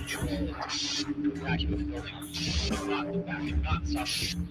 control vacuum of the building, not the vacuum, not suction.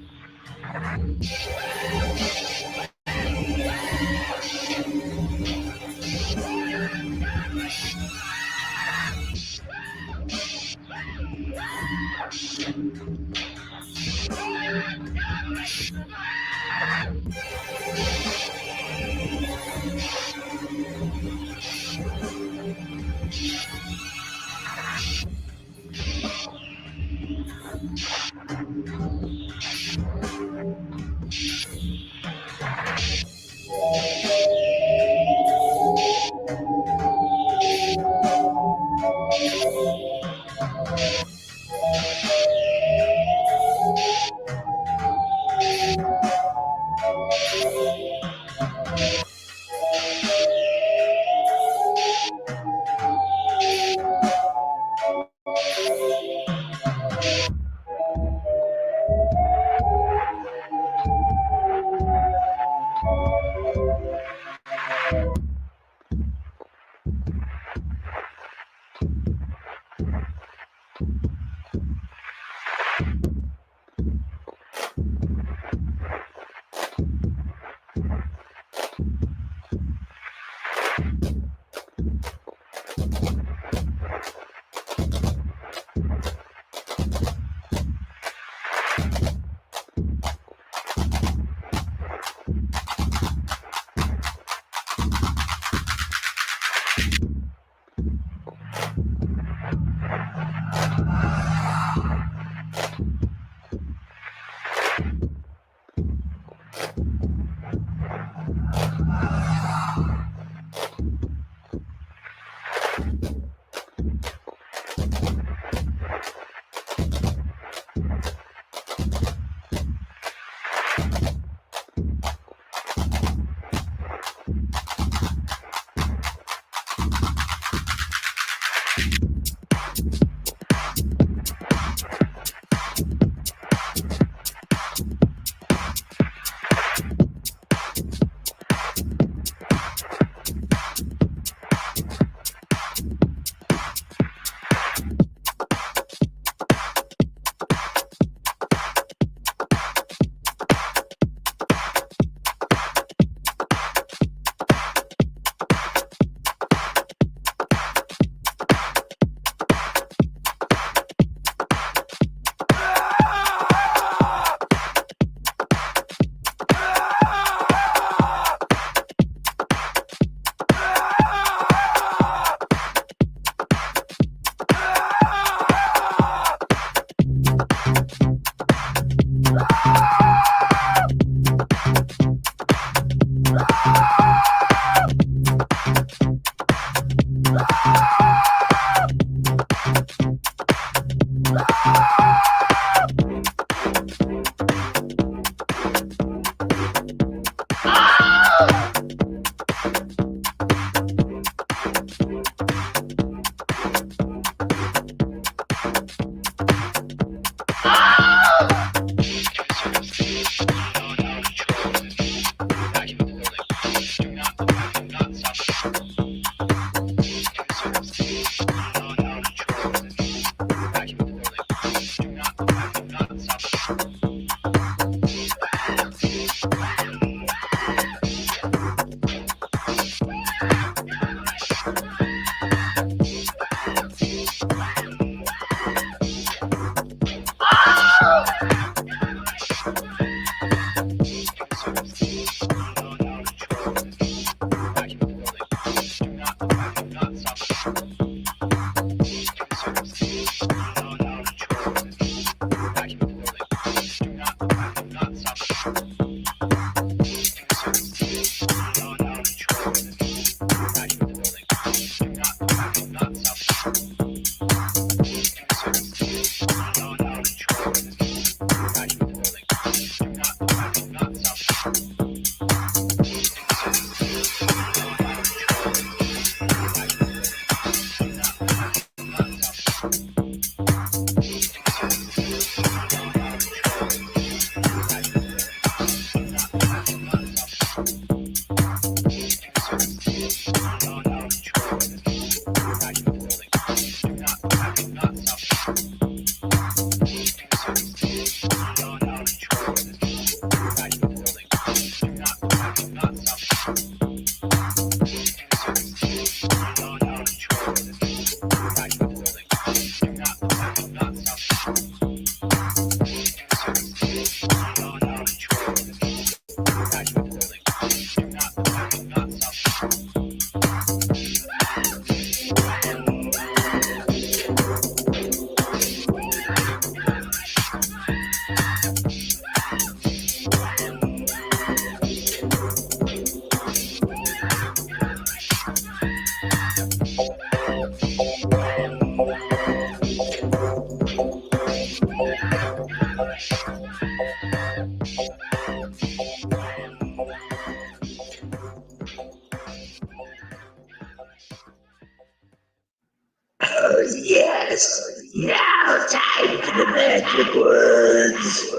magic words.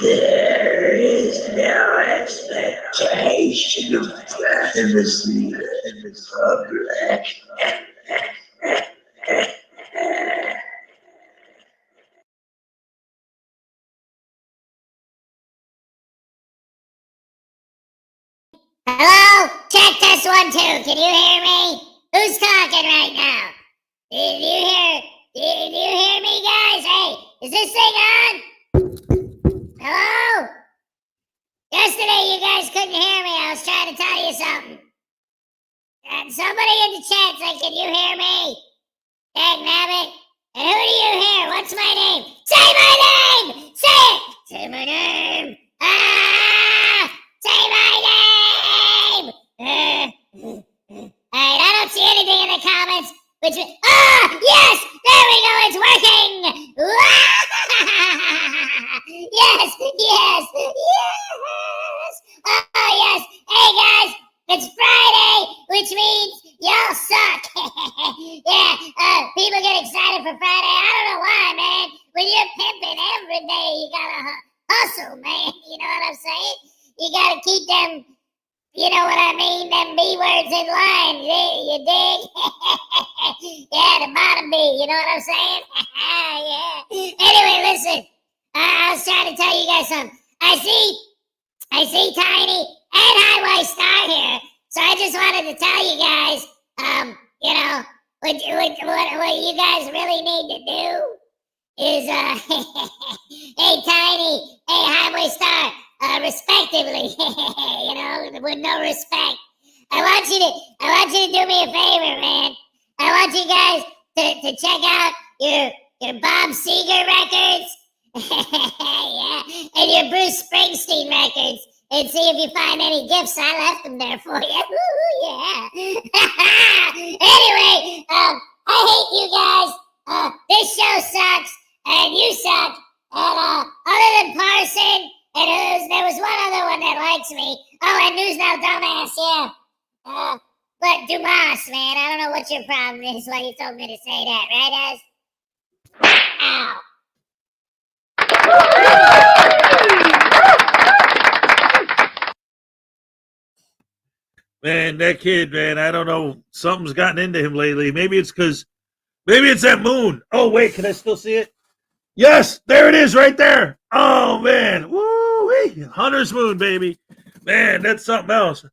There is no expectation of privacy in the public. Hello? Check this 1, 2. Can you hear me? Who's talking right now? Do you hear me, guys? Hey, is this thing on? Hello? Yesterday you guys couldn't hear me. I was trying to tell you something. And somebody in the chat said, can you hear me? Dag nabbit. And who do you hear? What's my name? Say my name! Say it! Say my name! Ah! Say my name! Alright, I don't see anything in the comments. Yes! There we go! It's working! Yes! Oh, yes! Hey, guys! It's Friday, which means y'all suck! Yeah, people get excited for Friday. I don't know why, man. When you're pimping every day, you gotta hustle, man. You know what I'm saying? You gotta keep them, you know what I mean, them B words in line. You dig? Yeah, the bottom B, you know what I'm saying? Yeah. Anyway, listen. I was trying to tell you guys something. I see Tiny and Highway Star here. So I just wanted to tell you guys, you know, what you guys really need to do is, hey Tiny, hey Highway Star, respectively, you know, with no respect. I want you to do me a favor, man. I want you guys to check out your Bob Seger records, yeah, and your Bruce Springsteen records, and see if you find any gifts. I left them there for you. Ooh, yeah. Anyway, I hate you guys. This show sucks, and you suck. And other than Parson and there was one other one that likes me. Oh, and News Now Dumbass, yeah. But Dumas, man, I don't know what your problem is. Why you told me to say that, right, Az? Ow. Man, that kid, man, I don't know. Something's gotten into him lately. Maybe it's that moon. Oh, wait, can I still see it? Yes, there it is right there. Oh, man. Woo-wee. Hunter's moon, baby. Man, that's something else.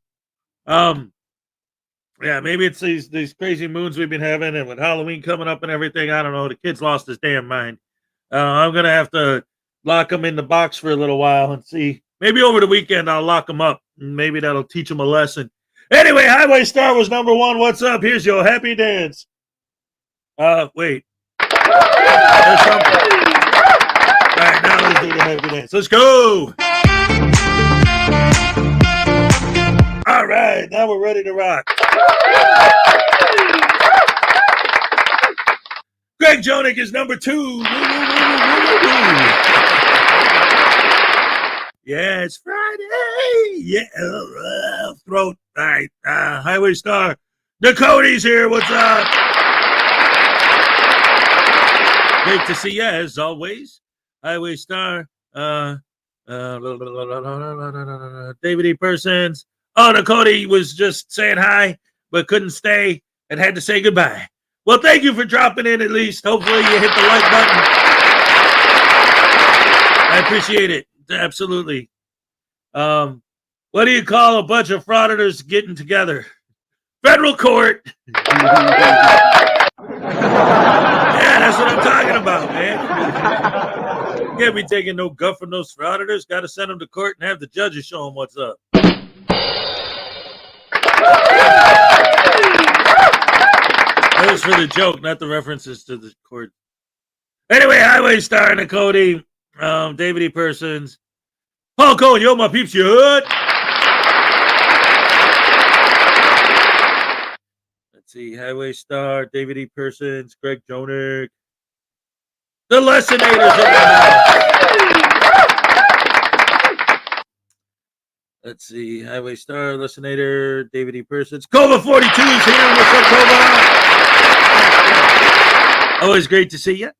Yeah, maybe it's these crazy moons we've been having, and with Halloween coming up and everything, I don't know. The kid's lost his damn mind. I'm going to have to lock him in the box for a little while and see. Maybe over the weekend I'll lock him up. Maybe that'll teach him a lesson. Anyway, Highway Star was number 1. What's up? Here's your happy dance. Wait. There's something. All right, now let's do the happy dance. Let's go. All right, now we're ready to rock. Greg Jonick is number 2. Yeah, it's Friday. Yeah, throat. All right, Highway Star. Dakota's here. What's up? Great to see you as always. Highway Star. David E. Persons. Oh, Dakota was just saying hi, but couldn't stay and had to say goodbye. Well, thank you for dropping in at least. Hopefully you hit the like button. I appreciate it. Absolutely. What do you call a bunch of frauditors getting together? Federal court. Yeah, that's what I'm talking about, man. You can't be taking no guff from those frauditors. Got to send them to court and have the judges show them what's up. That was for the joke, not the references to the court. Anyway, Highway Star and Cody, David E. Persons. Paul Cohen, yo, my peeps, you hood. Let's see, Highway Star, David E. Persons, Greg Jonick. The Lessonators in the house. Let's see, Highway Star, Lessonator, David E. Persons. Cova 42 is here. What's up, Cova? Always great to see you.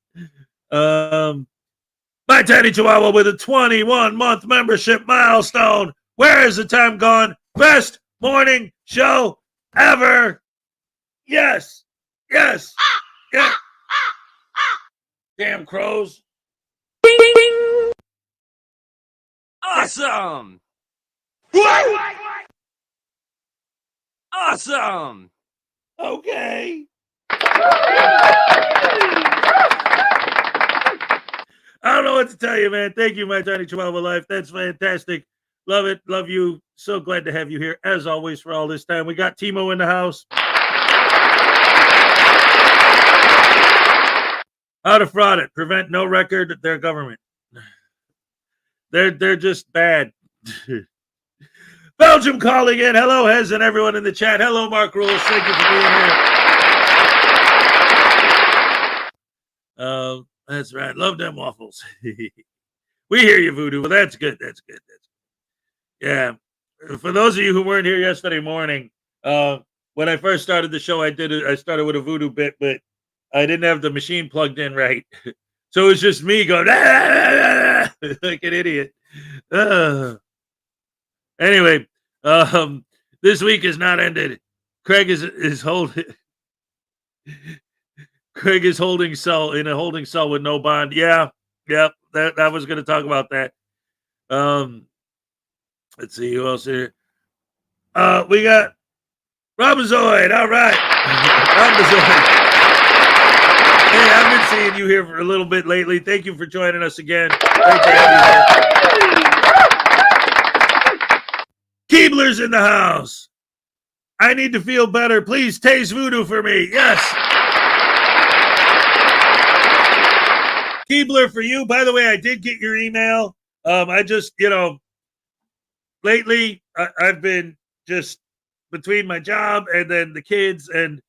My tiny chihuahua with a 21-month membership milestone. Where has the time gone? Best morning show ever. Yes. Yes. Yes. Damn crows. Awesome! Awesome! Okay. I don't know what to tell you, man. Thank you, my tiny chihuahua life. That's fantastic. Love it. Love you. So glad to have you here, as always, for all this time. We got Timo in the house. How to fraud it. Prevent no record their government. They're just bad. Belgium calling in. Hello, Hez, and everyone in the chat. Hello, Mark Rules. Thank you for being here. That's right. Love them waffles. We hear you, Voodoo. Well, that's good. That's good. That's good. Yeah. For those of you who weren't here yesterday morning, when I first started the show, I started with a Voodoo bit, but I didn't have the machine plugged in right. So it was just me going like an idiot. Anyway, this week is not ended. Craig is holding cell in a holding cell with no bond. Yeah, that I was going to talk about that. Let's see who else here. We got Robozoid. All right, Robozoid. Hey, I've been seeing you here for a little bit lately. Thank you for joining us again. Great to have you here. Keebler's in the house. I need to feel better. Please taste voodoo for me. Yes. Keebler for you. By the way, I did get your email. I just, lately I've been just between my job and then the kids, and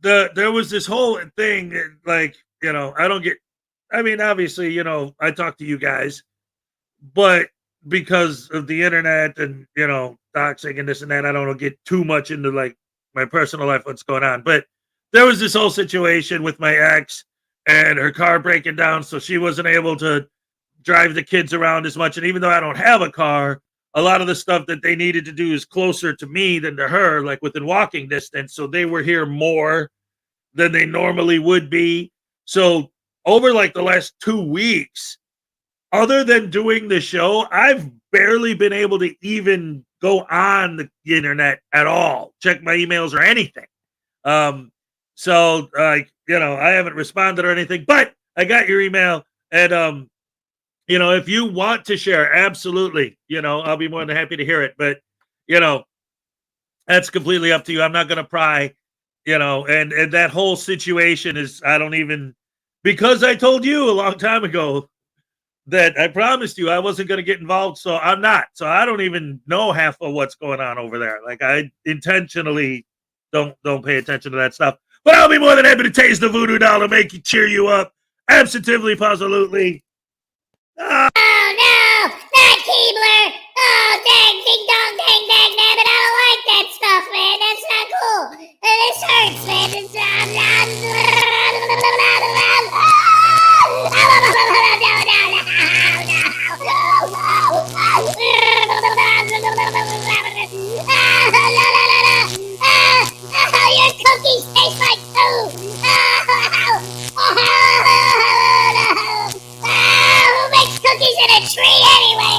there was this whole thing, like, obviously, I talk to you guys, but because of the internet and, doxing and this and that, I don't get too much into like my personal life, what's going on. But there was this whole situation with my ex and her car breaking down, so she wasn't able to drive the kids around as much. And even though I don't have a car, a lot of the stuff that they needed to do is closer to me than to her, like within walking distance. So they were here more than they normally would be. So over like the last 2 weeks, other than doing the show, I've barely been able to even go on the internet at all, check my emails or anything. So I haven't responded or anything, but I got your email, and if you want to share, absolutely, I'll be more than happy to hear it. But that's completely up to you. I'm not going to pry, and that whole situation is, because I told you a long time ago that I promised you I wasn't going to get involved, so I'm not. So I don't even know half of what's going on over there. Like, I intentionally don't pay attention to that stuff. But I'll be more than happy to taste the voodoo doll to make you cheer you up. Absolutely, positively. Oh no, not Keebler! Oh dang, ding dong, dang, dang, nabbit, I don't like that stuff, man. That's not cool. This hurts, man. Your cookies taste like poo. Who makes cookies in a tree anyway?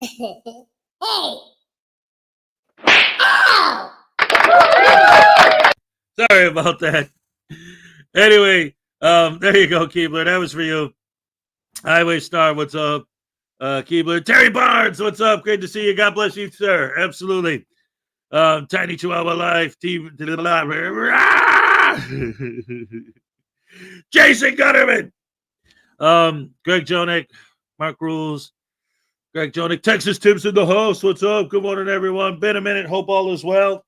Hey. Ow! Sorry about that. Anyway, there you go, Keebler. That was for you. Highway Star, what's up? Keebler. Terry Barnes, what's up? Great to see you. God bless you, sir. Absolutely. Tiny Chihuahua Life. Jason Gutterman. Greg Jonick. Mark Rules. Greg Jonick. Texas Tim's in the house. What's up? Good morning, everyone. Been a minute. Hope all is well.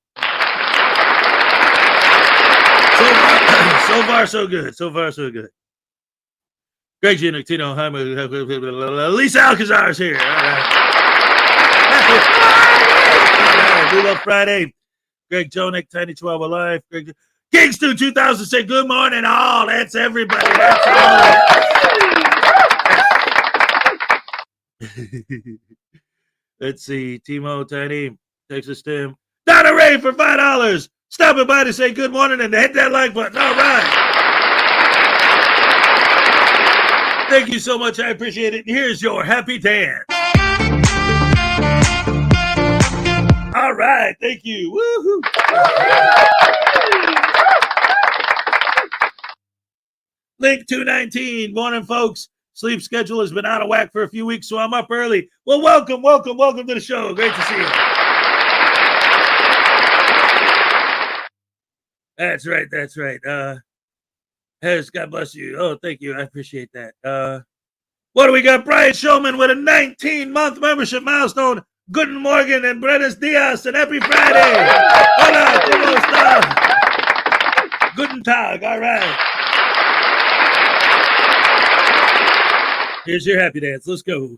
So far, so good. So far, so good. Greg Jonick, Tino, Lisa Alcazar is here. All right. right. We love Friday. Greg Jonick, Tiny 12 Alive. Greg Kingston 2000 say good morning all. That's everybody. That's all. Let's see. Timo, Tiny, Texas Tim. Donna Ray for $5. Stopping by to say good morning and hit that like button. All right. Thank you so much. I appreciate it. Here's your happy dance. All right. Thank you. Woohoo. Link 219. Morning, folks. Sleep schedule has been out of whack for a few weeks, so I'm up early. Well, welcome to the show. Great to see you. That's right. Hez, God bless you. Oh, thank you. I appreciate that. What do we got? Brian Showman with a 19-month membership milestone. Guten Morgen and Buenos Dias and happy Friday. Hola, ¿cómo está? Guten Tag. All right. Here's your happy dance. Let's go.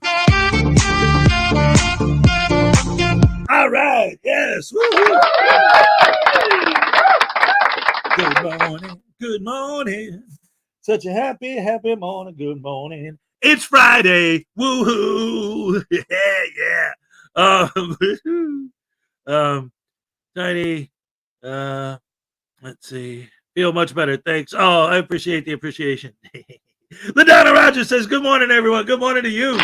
All right. Yes. Woo-hoo. Good morning. Such a happy morning. Good morning. It's Friday. Woohoo. Yeah. Tiny, let's see. Feel much better. Thanks. Oh, I appreciate the appreciation. LaDonna Rogers says, good morning, everyone. Good morning to you.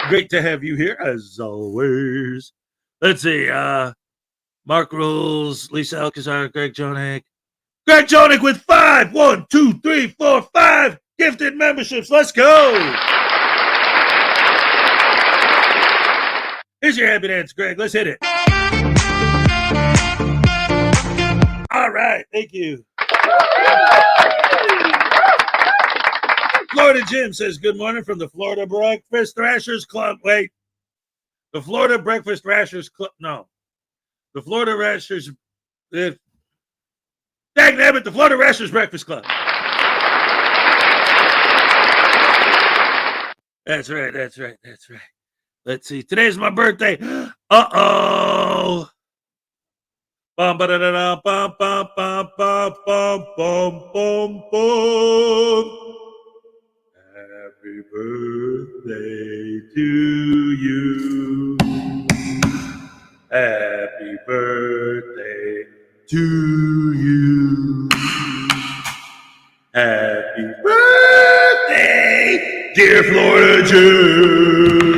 Great to have you here, as always. Let's see. Mark Rules, Lisa Alcazar, Greg Jonick. Greg Jonick with 5. 1, 2, 3, 4, 5 gifted memberships. Let's go. Here's your happy dance, Greg. Let's hit it. All right. Thank you. Florida Jim says, good morning from the Florida Breakfast Thrashers Club. Wait. The Florida Breakfast Thrashers Club. No. The Florida Rashers. Dang nabbit, the Florida Rashers Breakfast Club. That's right. Let's see. Today's my birthday. Uh-oh. Bum ba da da da bum bum bum bum bum bum bum bum. Happy birthday to you. Happy birthday to you. Happy birthday, dear Florida Jim.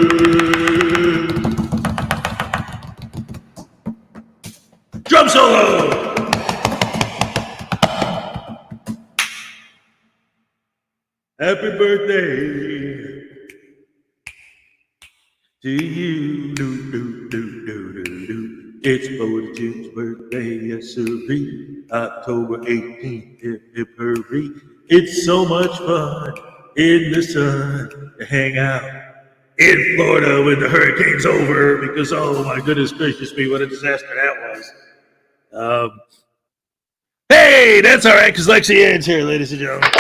Drum solo. Happy birthday to you. It's Florida Jim's birthday, yes sirree. October 18th, hip hurry. It's so much fun in the sun to hang out in Florida when the hurricane's over, because oh my goodness gracious me, what a disaster that was. Hey, that's all right, because Lexi Ann's here, ladies and gentlemen.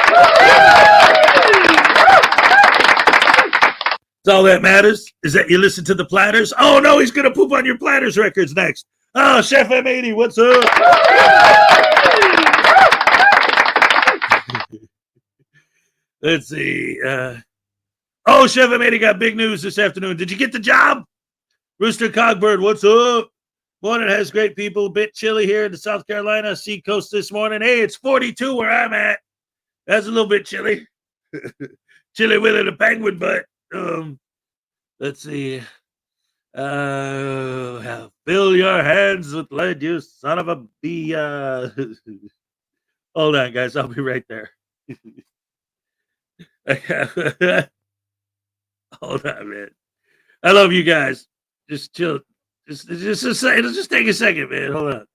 That's all that matters, is that you listen to the Platters. Oh no, he's gonna poop on your Platters records next. Oh, Chef M80, what's up? Let's see. Oh, Chef M80 got big news this afternoon. Did you get the job? Rooster Cogbird, what's up? Morning has great people. A bit chilly here in the South Carolina Seacoast this morning. Hey, it's 42 where I'm at. That's a little bit chilly. Chilly Willy the penguin butt. Let's see. Fill your hands with lead, you son of a bee. Hold on, guys. I'll be right there. Hold on, man. I love you guys. Just chill. Just a second. It'll just take a second, man. Hold on.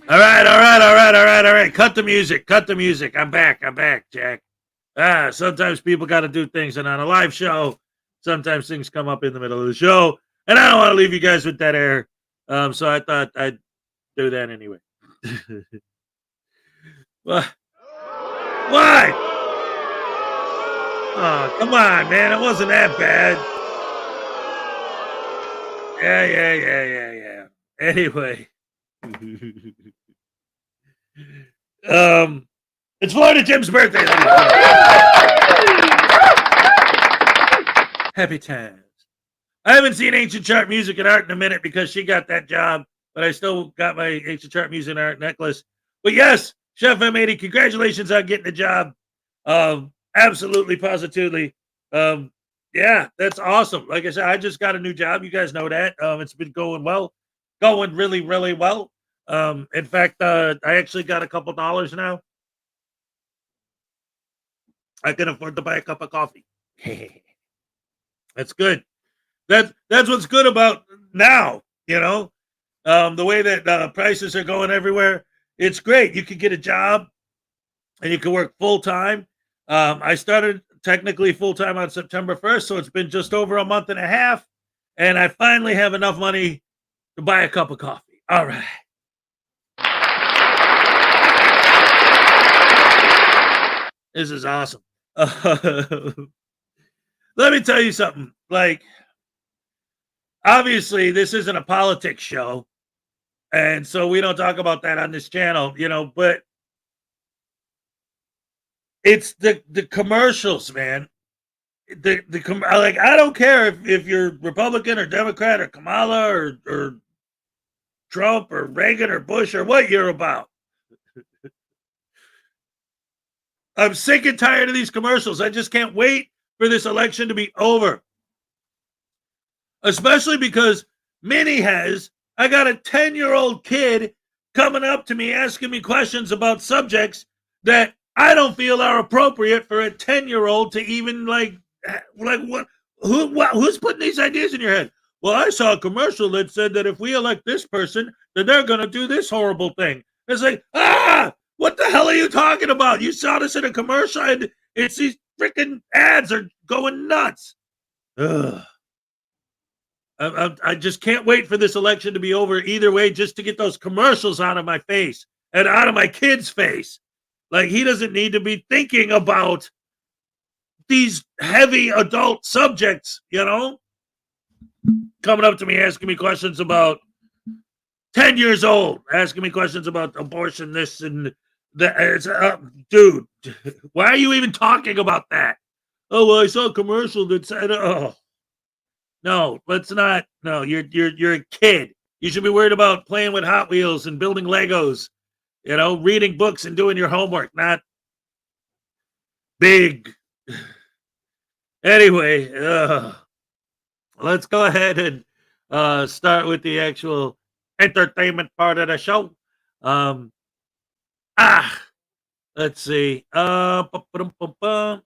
All right. Cut the music. I'm back, Jack. Sometimes people got to do things, and on a live show, sometimes things come up in the middle of the show, and I don't want to leave you guys with that air. So I thought I'd do that anyway. What? Why? Oh, come on, man. It wasn't that bad. Yeah. Anyway. It's Florida Jim's birthday. Happy times. I haven't seen Ancient Chart Music and Art in a minute because she got that job, but I still got my Ancient Chart Music and Art necklace. But yes, Chef M80, congratulations on getting the job. Absolutely, positively. Yeah, that's awesome. Like I said, I just got a new job. You guys know that. It's been going well, going really, really well. In fact, I actually got a couple dollars now. I can afford to buy a cup of coffee. That's good. That's what's good about now, you know, the way that prices are going everywhere. It's great. You can get a job and you can work full time. I started technically full time on September 1st, so it's been just over a month and a half, and I finally have enough money to buy a cup of coffee. All right. This is awesome. Let me tell you something. Like, obviously, this isn't a politics show, and so we don't talk about that on this channel, you know, but it's the commercials, man. Like, I don't care if you're Republican or Democrat or Kamala or Trump or Reagan or Bush or what you're about. I'm sick and tired of these commercials. I just can't wait for this election to be over. Especially because Minnie I got a 10-year-old kid coming up to me asking me questions about subjects that I don't feel are appropriate for a 10-year-old to even like what? Who's putting these ideas in your head? Well, I saw a commercial that said that if we elect this person, then they're going to do this horrible thing. It's like, what the hell are you talking about? You saw this in a commercial, and it's these freaking ads are going nuts. Ugh. I just can't wait for this election to be over either way, just to get those commercials out of my face and out of my kid's face. Like, he doesn't need to be thinking about these heavy adult subjects, you know? Coming up to me, asking me questions about 10 years old, asking me questions about abortion, this and that. Dude, why are you even talking about that? Oh, well, I saw a commercial that said, no, let's not. No, you're a kid. You should be worried about playing with Hot Wheels and building Legos, you know, reading books and doing your homework, not big. Anyway, let's go ahead and start with the actual entertainment part of the show. Let's see. How about,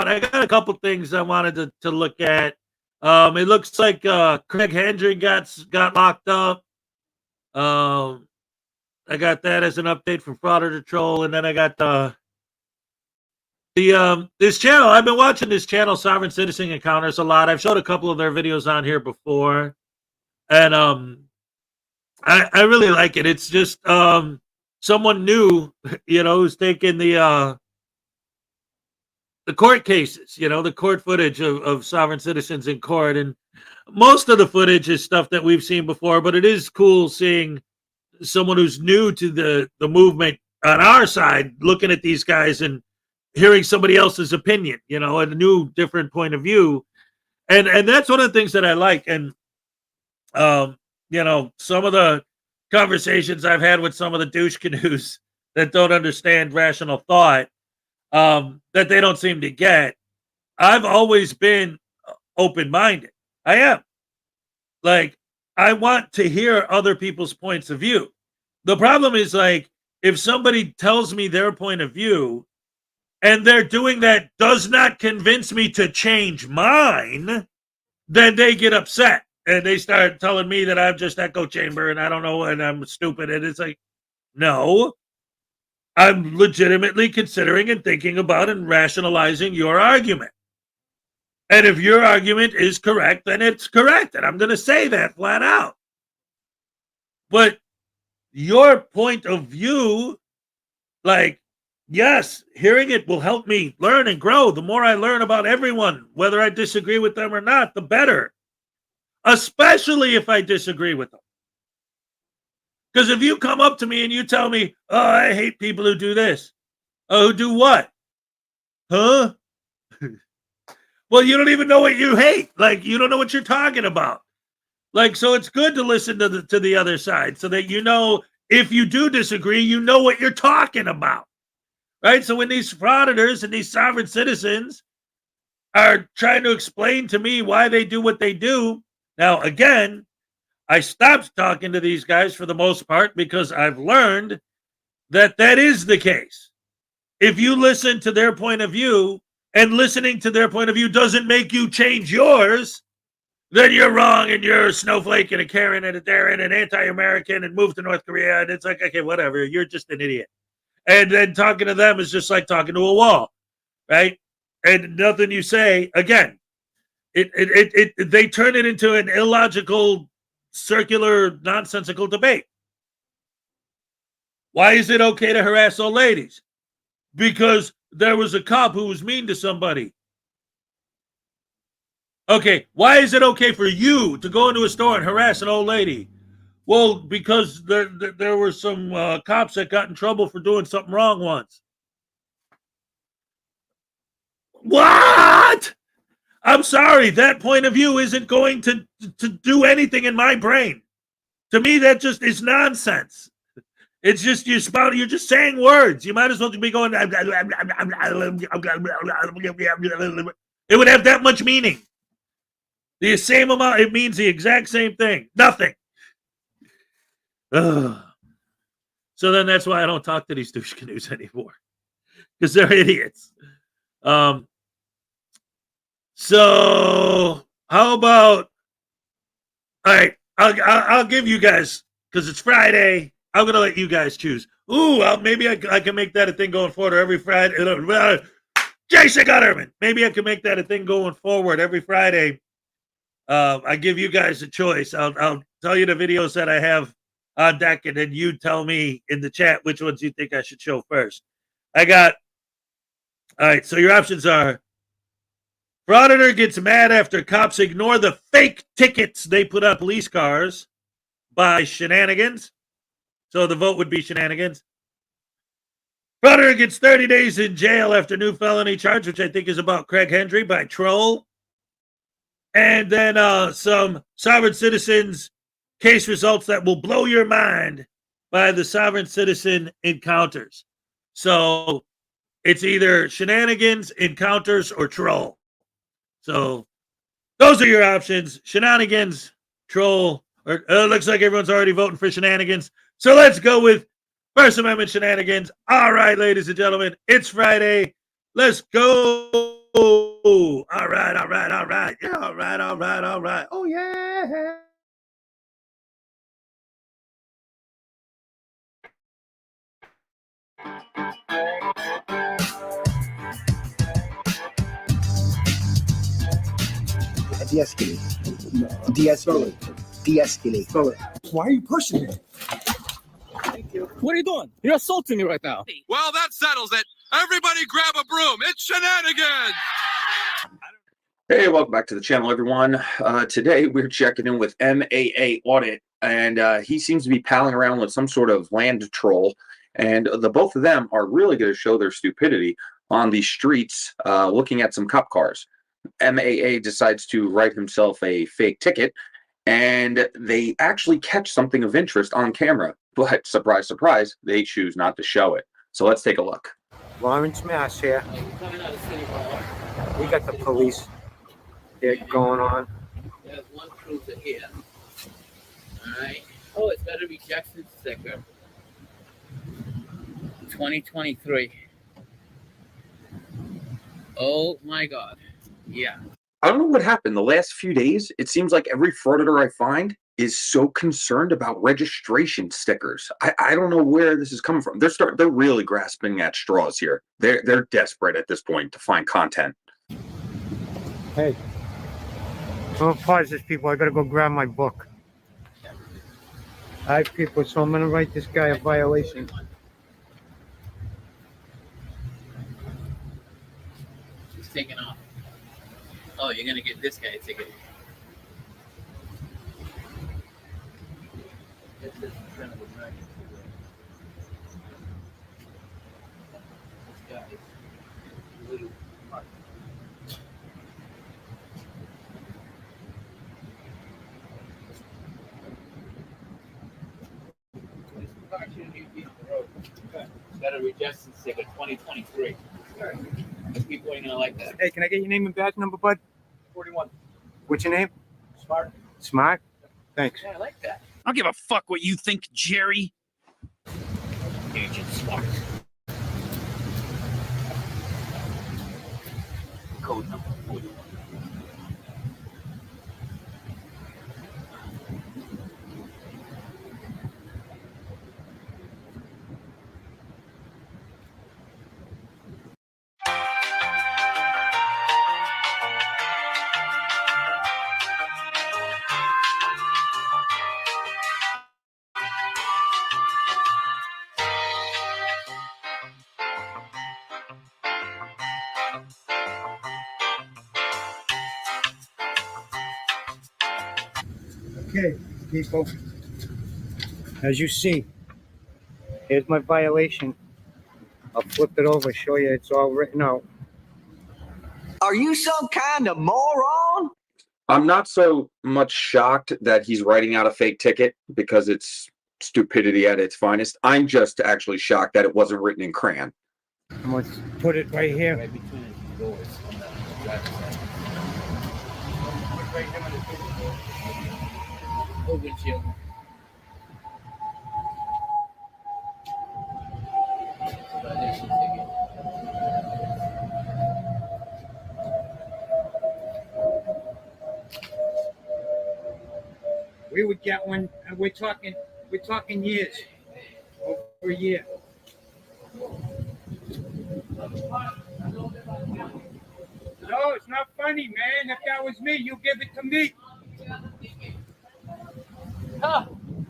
I got a couple things I wanted to look at. It looks like Craig Hendry got locked up. I got that as an update from Frauditor Troll, and then I got this channel. I've been watching this channel, Sovereign Citizen Encounters, a lot. I've showed a couple of their videos on here before, and I really like it. It's just someone new, you know, who's taking the court cases, you know, the court footage of sovereign citizens in court. And most of the footage is stuff that we've seen before, but it is cool seeing someone who's new to the movement on our side, looking at these guys and hearing somebody else's opinion, you know, a new, different point of view. And that's one of the things that I like. And, you know, some of the conversations I've had with some of the douche canoes that don't understand rational thought, that they don't seem to get. I've always been open-minded. I am. Like, I want to hear other people's points of view. The problem is, like, if somebody tells me their point of view and they're doing that does not convince me to change mine, then they get upset. and they start telling me that I'm just echo chamber and I don't know and I'm stupid. And it's like, no, I'm legitimately considering and thinking about and rationalizing your argument. And if your argument is correct, then it's correct. And I'm going to say that flat out. But your point of view, like, yes, hearing it will help me learn and grow. The more I learn about everyone, whether I disagree with them or not, the better. Especially if I disagree with them. Because if you come up to me and you tell me, oh, I hate people who do this. Oh, who do what? Huh? Well, you don't even know what you hate. Like, you don't know what you're talking about. Like, so it's good to listen to the other side so that you know if you do disagree, you know what you're talking about. Right? So when these frauditors and these sovereign citizens are trying to explain to me why they do what they do, now, again, I stopped talking to these guys for the most part because I've learned that that is the case. If you listen to their point of view, and listening to their point of view doesn't make you change yours, then you're wrong and you're a snowflake and a Karen and a Darren and anti-American and move to North Korea. And it's like, okay, whatever. You're just an idiot. And then talking to them is just like talking to a wall, right? And nothing you say, again, they turn it into an illogical, circular, nonsensical debate. Why is it okay to harass old ladies? Because there was a cop who was mean to somebody. Okay, why is it okay for you to go into a store and harass an old lady? Well, because there were some cops that got in trouble for doing something wrong once. What? I'm sorry, that point of view isn't going to do anything in my brain. To me, that just is nonsense. It's just you're just saying words. You might as well be going. It would have that much meaning. The same amount. It means the exact same thing. Nothing. Ugh. So then that's why I don't talk to these douche canoes anymore, because they're idiots. So how about? All right, I'll give you guys, because it's Friday. I'm going to let you guys choose. Ooh, maybe I can make that a thing going forward every Friday. Jason Gutterman. Maybe I can make that a thing going forward every Friday. I give you guys a choice. I'll tell you the videos that I have on deck, and then you tell me in the chat which ones you think I should show first. All right, so your options are: Frauditor gets mad after cops ignore the fake tickets they put on police cars by Shenanigans. So the vote would be Shenanigans. Frauditor gets 30 days in jail after new felony charge, which I think is about Craig Hendry, by Troll. And then some sovereign citizens case results that will blow your mind by the sovereign citizen encounters. So it's either Shenanigans, Encounters, or Troll. So those are your options: Shenanigans, Troll, or looks like everyone's already voting for Shenanigans. So let's go with First Amendment Shenanigans. All right, ladies and gentlemen, it's Friday. Let's go. All right. Yeah, all right. Oh, yeah. De-escalate. Why are you pushing me? What are you doing? You're assaulting me right now. Well, that settles it. Everybody grab a broom. It's Shenanigans. Hey, welcome back to the channel, everyone. Today, we're checking in with MAA Audit, and he seems to be palling around with some sort of land troll, and the both of them are really going to show their stupidity on the streets looking at some cop cars. MAA decides to write himself a fake ticket, and they actually catch something of interest on camera, but surprise, surprise, they choose not to show it. So let's take a look. Lawrence, Mass here. We got the police here going on. There's one cruiser here. Alright. Oh, it's got a rejection sticker. 2023. Oh my god. Yeah. I don't know what happened the last few days. It seems like every frauditor I find is so concerned about registration stickers. I don't know where this is coming from. They're really grasping at straws here. They're desperate at this point to find content. Hey, I'm gonna pause this, people. I gotta go grab my book. All right, people, so I'm gonna write this guy a violation. He's taking off. Oh, you're gonna get this guy a ticket. This is kind of a emergency. This guy is little. Got a rejection sticker 2023. People ain't gonna like that. Hey, can I get your name and badge number, bud? 41. What's your name? Smart. Smart? Thanks. Yeah, I like that. I don't give a fuck what you think, Jerry. Agent Smart. Code number 41. Okay, people. As you see, here's my violation. I'll flip it over, show you it's all written out. Are you some kind of moron? I'm not so much shocked that he's writing out a fake ticket because it's stupidity at its finest. I'm just actually shocked that it wasn't written in crayon. I'm gonna put it right here. Right between the doors on the driver's side. Right here on the door. Oh, windshield. Violation ticket. We would get one, and we're talking years. Over a year. No, it's not funny, man. If that was me, you give it to me. Huh.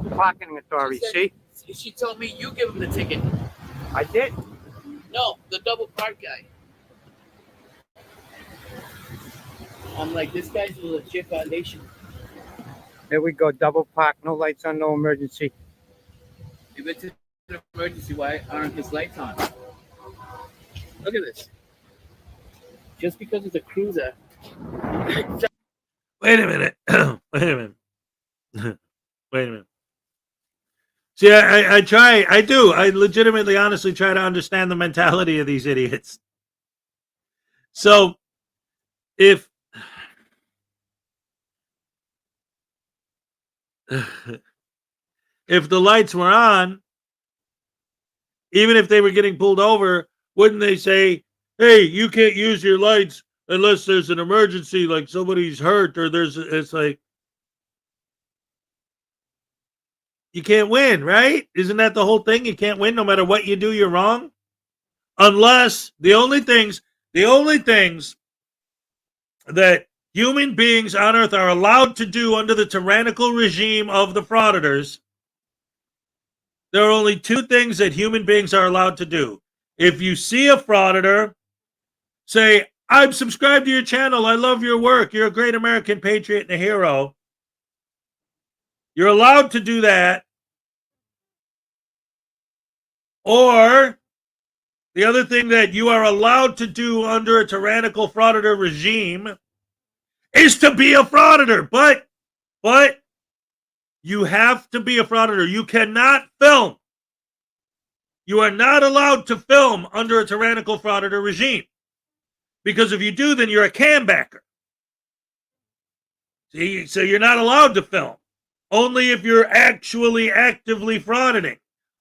Parking authority, see? She told me you give him the ticket. I did. No, the double park guy. I'm like, this guy's a legit violation. There we go, double park, no lights on, no emergency. If it's an emergency, why aren't his lights on? Look at this. Just because it's a cruiser. Wait a minute. Wait a minute. Wait a minute. See, I legitimately, honestly try to understand the mentality of these idiots. So, if the lights were on, even if they were getting pulled over, wouldn't they say, hey, you can't use your lights unless there's an emergency, like somebody's hurt, or it's like, you can't win, right? Isn't that the whole thing? You can't win no matter what you do, you're wrong. Unless the only things that human beings on earth are allowed to do under the tyrannical regime of the frauditors, there are only two things that human beings are allowed to do. If you see a frauditor, say, I'm subscribed to your channel, I love your work, you're a great American patriot and a hero. You're allowed to do that. Or the other thing that you are allowed to do under a tyrannical frauditor regime is to be a frauditor. But you have to be a frauditor. You cannot film. You are not allowed to film under a tyrannical frauditor regime. Because if you do, then you're a cam backer. See, so you're not allowed to film. Only if you're actually actively frauditing.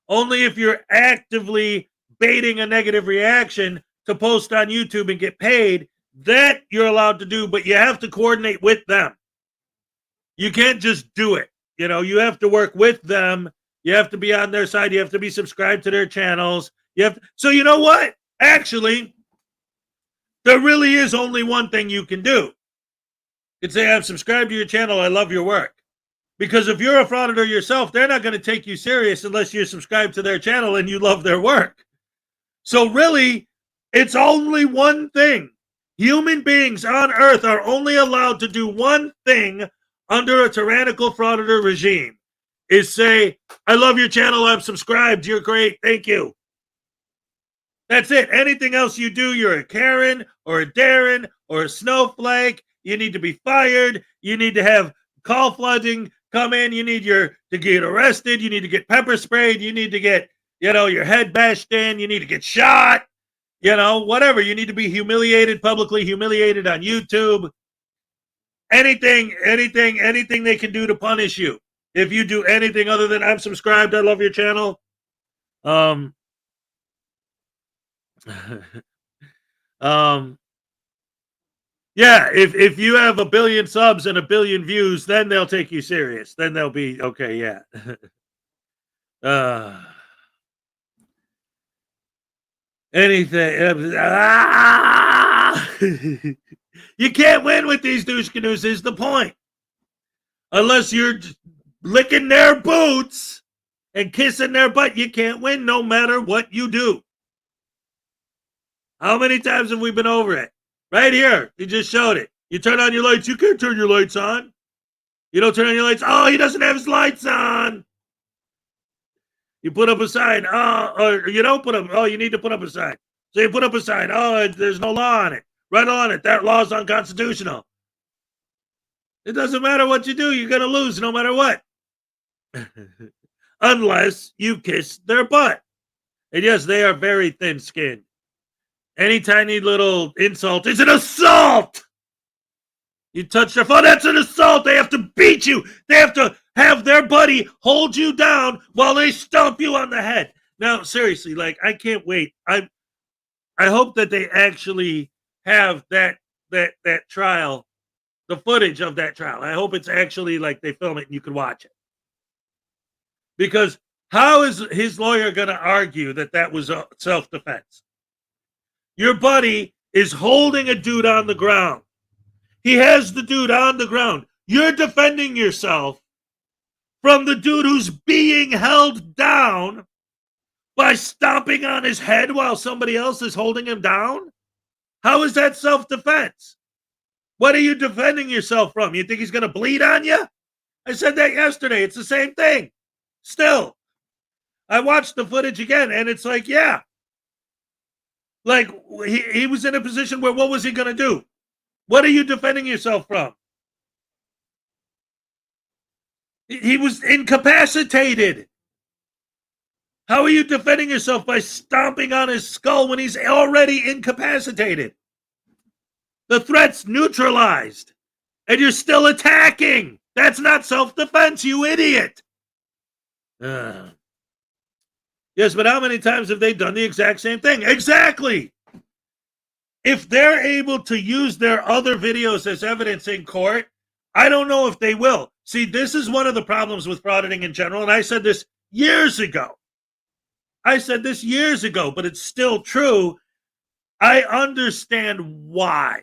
Only if you're actively baiting a negative reaction to post on YouTube and get paid, That you're allowed to do, but you have to coordinate with them. You can't just do it. You know, you have to work with them. You have to be on their side. You have to be subscribed to their channels. So you know what? Actually, there really is only one thing you can do. You can say, I'm subscribed to your channel. I love your work. Because if you're a frauditor yourself, they're not going to take you serious unless you're subscribed to their channel and you love their work. So really, it's only one thing. Human beings on Earth are only allowed to do one thing under a tyrannical frauditor regime, is say, I love your channel, I'm subscribed, you're great, thank you. That's it. Anything else you do, you're a Karen or a Darren or a snowflake. You need to be fired. You need to have call flooding come in. You need to get arrested. You need to get pepper sprayed. You need to get, your head bashed in. You need to get shot. Whatever. You need to be humiliated, publicly humiliated on YouTube. Anything they can do to punish you. If you do anything other than I'm subscribed, I love your channel. Yeah, if you have 1 billion subs and 1 billion views, then they'll take you serious. Then they'll be okay, yeah. Anything. You can't win with these douche canoes, is the point. Unless you're licking their boots and kissing their butt, you can't win no matter what you do. How many times have we been over it? Right here. You just showed it. You turn on your lights. You can't turn your lights on. You don't turn on your lights. Oh, he doesn't have his lights on. You put up a sign. Oh, or you don't put up. Oh, you need to put up a sign. So you put up a sign. Oh, there's no law on it. Right on it. That law is unconstitutional. It doesn't matter what you do. You're going to lose no matter what. Unless you kiss their butt. And yes, they are very thin-skinned. Any tiny little insult is an assault. You touch their phone, that's an assault. They have to beat you. They have to have their buddy hold you down while they stomp you on the head. Now, seriously, I can't wait. I hope that they actually have that trial, the footage of that trial. I hope it's actually they film it and you can watch it. Because how is his lawyer going to argue that was a self-defense? Your buddy is holding a dude on the ground. He has the dude on the ground. You're defending yourself from the dude who's being held down by stomping on his head while somebody else is holding him down? How is that self-defense? What are you defending yourself from? You think he's going to bleed on you? I said that yesterday. It's the same thing. Still. I watched the footage again, and it's yeah. He was in a position where what was he going to do? What are you defending yourself from? He was incapacitated. How are you defending yourself by stomping on his skull when he's already incapacitated? The threat's neutralized, and you're still attacking. That's not self-defense, you idiot. Yes, but how many times have they done the exact same thing? Exactly. If they're able to use their other videos as evidence in court, I don't know if they will. See, this is one of the problems with frauditing in general, and I said this years ago. But it's still true. I understand why.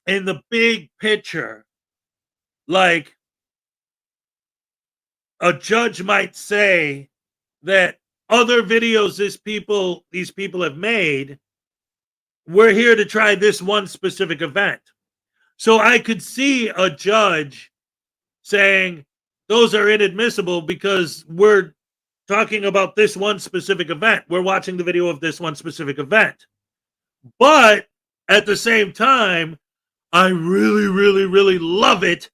In the big picture, a judge might say that other videos these people have made, we're here to try this one specific event. So I could see a judge saying those are inadmissible because we're talking about this one specific event. We're watching the video of this one specific event. But at the same time, I really, really, really love it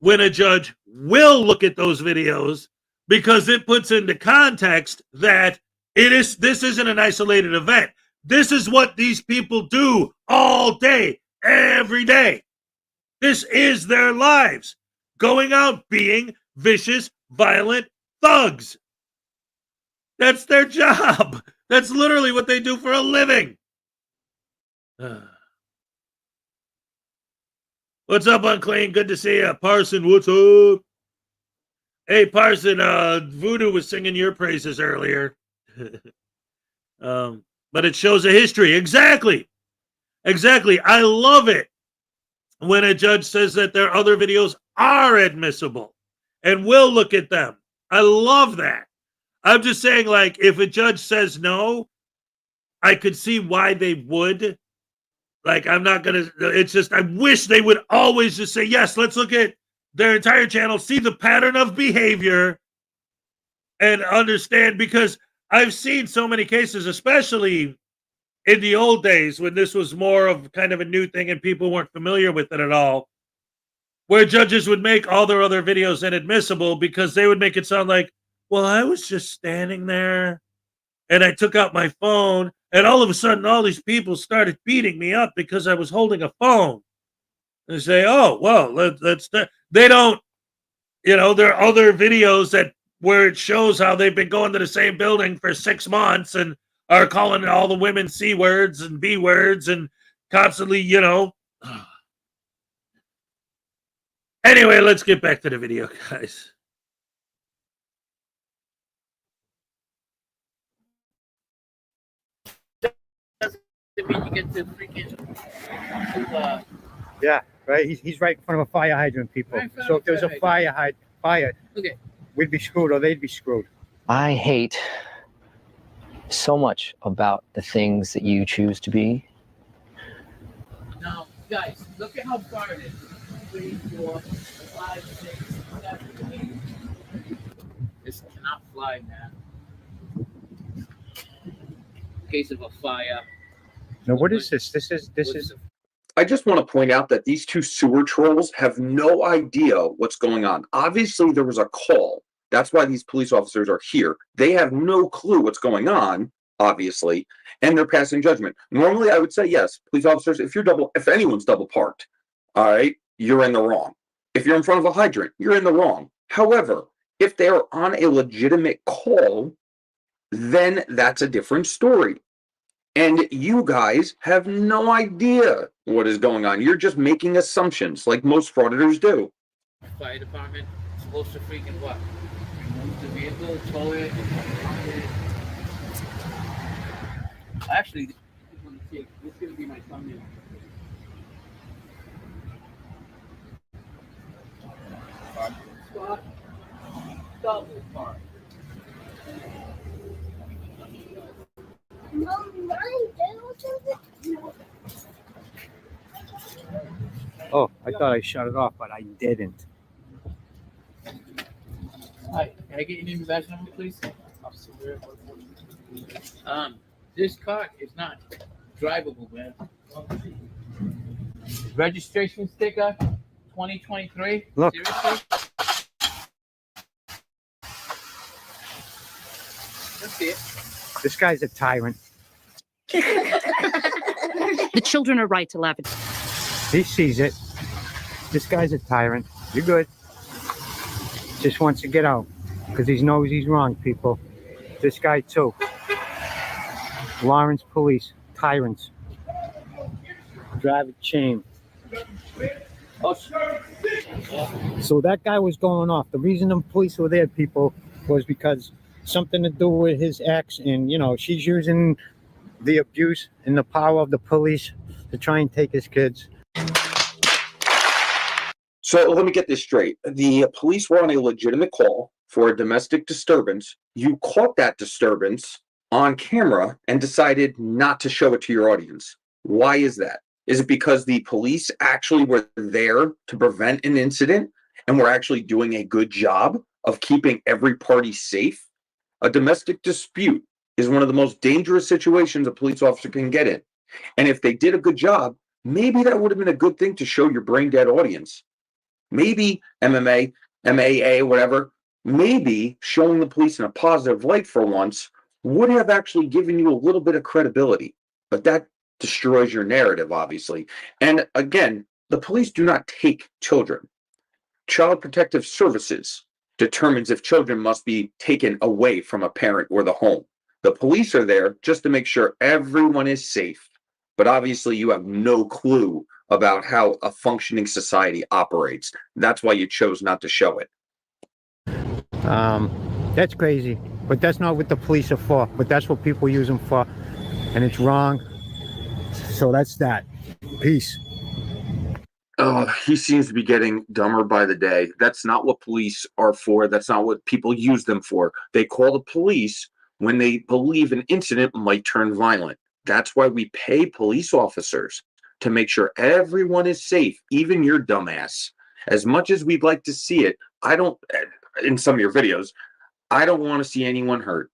when a judge will look at those videos, because it puts into context that this isn't an isolated event. This is what these people do all day, every day. This is their lives. Going out being vicious, violent thugs. That's their job. That's literally what they do for a living. What's up, Unclean? Good to see you. Parson, what's up? Hey, Parson, Voodoo was singing your praises earlier. But it shows a history. Exactly. I love it when a judge says that their other videos are admissible and will look at them. I love that. I'm just saying, like, if a judge says no, I could see why they would. Like, I'm not going to, it's just, I wish they would always just say, yes, let's look at their entire channel, see the pattern of behavior, and understand, because I've seen so many cases, especially in the old days when this was more of kind of a new thing and people weren't familiar with it at all, where judges would make all their other videos inadmissible because they would make it sound like, well, I was just standing there and I took out my phone and all of a sudden all these people started beating me up because I was holding a phone. And say, oh, well, they don't, there are other videos that where it shows how they've been going to the same building for 6 months and are calling all the women C words and B words and constantly, Anyway, let's get back to the video, guys. Yeah, right. He's right in front of a fire hydrant, people. So if there's a fire, Okay. we'd be screwed, or they'd be screwed. I hate so much about the things that you choose to be. Now, guys, look at how far it is. 3, 4, 5, 6, 7, 8. This cannot fly, man. In case of a fire. Now, what is this? This is. I just want to point out that these two sewer trolls have no idea what's going on. Obviously, there was a call. That's why these police officers are here. They have no clue what's going on, obviously, and they're passing judgment. Normally, I would say, yes, police officers, if anyone's double parked, all right, you're in the wrong. If you're in front of a hydrant, you're in the wrong. However, if they're on a legitimate call, then that's a different story. And you guys have no idea what is going on. You're just making assumptions like most frauditors do. Fire department is supposed to freaking what? Remove the vehicle, tow it, Actually, this is going to be my thumbnail. Spot. Double park. Oh, I thought I shut it off, but I didn't. Hi, can I get your name and badge number, please? This car is not drivable, man. Registration sticker, 2023. Look. Seriously? Let's see it. This guy's a tyrant. The children are right to laugh at. He sees it. This guy's a tyrant. You're good. Just wants to get out because he knows he's wrong, people. This guy too. Lawrence police, tyrants. Drive a chain. So that guy was going off. The reason the police were there, people, was because something to do with his ex, and she's using the abuse and the power of the police to try and take his kids. So let me get this straight. The police were on a legitimate call for a domestic disturbance. You caught that disturbance on camera and decided not to show it to your audience. Why is that? Is it because the police actually were there to prevent an incident and were actually doing a good job of keeping every party safe? A domestic dispute is one of the most dangerous situations a police officer can get in. And if they did a good job, maybe that would have been a good thing to show your brain dead audience. Maybe MMA, MAA, whatever, maybe showing the police in a positive light for once would have actually given you a little bit of credibility. But that destroys your narrative, obviously. And again, the police do not take children. Child Protective Services determines if children must be taken away from a parent or the home. The police are there just to make sure everyone is safe. But obviously you have no clue about how a functioning society operates. That's why you chose not to show it. That's crazy, but that's not what the police are for, but that's what people use them for, and it's wrong. So that's that. Peace. He seems to be getting dumber by the day. That's not what police are for. That's not what people use them for. They call the police when they believe an incident might turn violent. That's why we pay police officers, to make sure everyone is safe, even your dumbass. As much as we'd like to see it, in some of your videos, I don't want to see anyone hurt.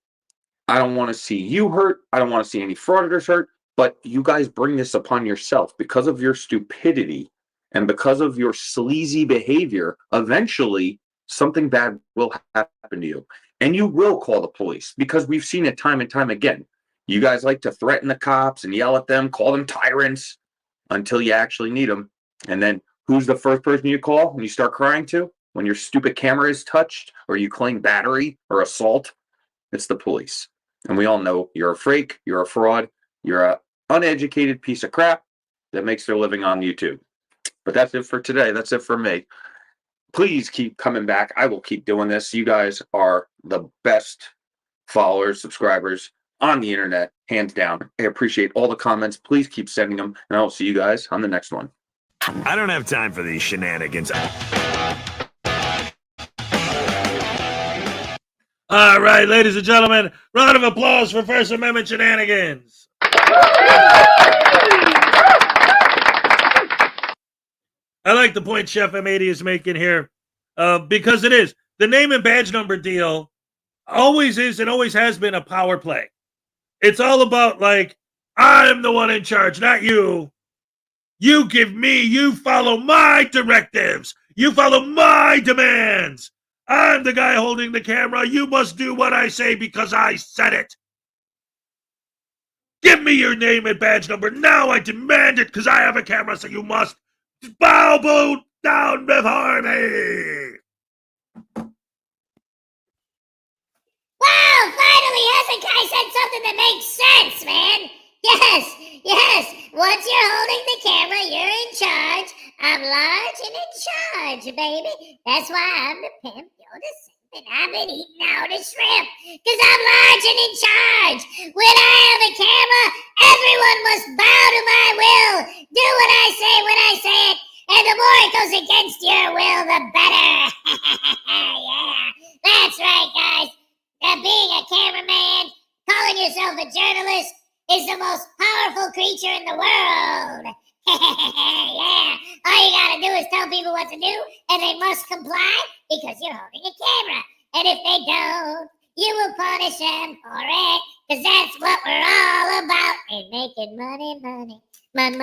I don't want to see you hurt. I don't want to see any frauditors hurt. But you guys bring this upon yourself because of your stupidity and because of your sleazy behavior. Eventually, something bad will happen to you. And you will call the police, because we've seen it time and time again. You guys like to threaten the cops and yell at them, call them tyrants until you actually need them. And then who's the first person you call when you start crying to? When your stupid camera is touched or you claim battery or assault? It's the police. And we all know you're a fake, you're a fraud, you're an uneducated piece of crap that makes their living on YouTube. But that's it for today. That's it for me. Please keep coming back. I will keep doing this. You guys are the best followers, subscribers on the internet, hands down. I appreciate all the comments. Please keep sending them, and I'll see you guys on the next one. I don't have time for these shenanigans. All right, ladies and gentlemen, round of applause for First Amendment shenanigans. I like the point Chef M80 is making here, because it is. The name and badge number deal always is and always has been a power play. It's all about, like, I'm the one in charge, not you. You follow my directives. You follow my demands. I'm the guy holding the camera. You must do what I say because I said it. Give me your name and badge number now. I demand it because I have a camera, so you must bow down before me. Wow, finally Hezokuai said something that makes sense, man. Yes. Once you're holding the camera, you're in charge. I'm large and in charge, baby. That's why I'm the pimp, you're the simp, and I've been eating all the shrimp. Because I'm large and in charge. When I have a camera, everyone must bow to my will. Do what I say when I say it. And the more it goes against your will, the better. Yeah, that's right, guys. Being a cameraman, calling yourself a journalist, is the most powerful creature in the world. Yeah, all you gotta do is tell people what to do, and they must comply because you're holding a camera. And if they don't, you will punish them for it, because that's what we're all about, and making money. Money,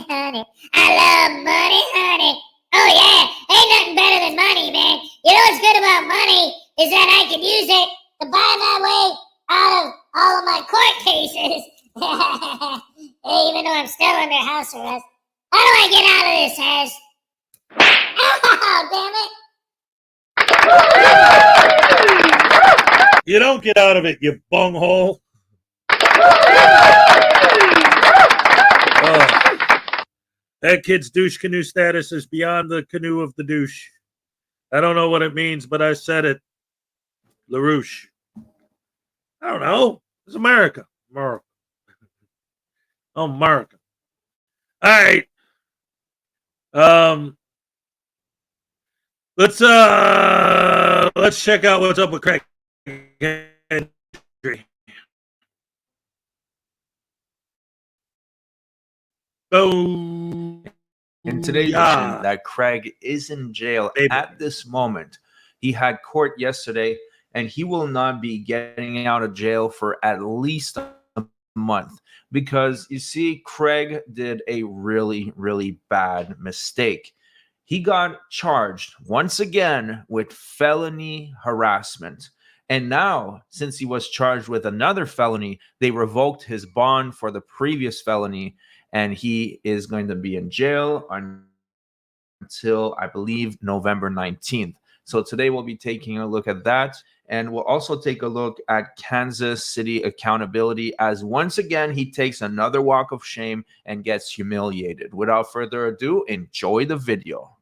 honey. I love money, honey. Oh yeah, ain't nothing better than money, man. You know what's good about money is that I can use it to buy my way out of all of my court cases. Even though I'm still under house arrest. How do I get out of this, Hez? Oh, damn it. You don't get out of it, you bunghole. That kid's douche canoe status is beyond the canoe of the douche. I don't know what it means, but I said it. LaRouche. I don't know. It's America. America. America. All right. Let's check out what's up with Craig. In today's edition, that Craig is in jail at this moment. He had court yesterday, and he will not be getting out of jail for at least a month, because you see, Craig did a really, really bad mistake. He got charged once again with felony harassment. And now, since he was charged with another felony, they revoked his bond for the previous felony, and he is going to be in jail until, I believe, November 19th. So today we'll be taking a look at that. And we'll also take a look at Kansas City accountability, as once again, he takes another walk of shame and gets humiliated. Without further ado, enjoy the video.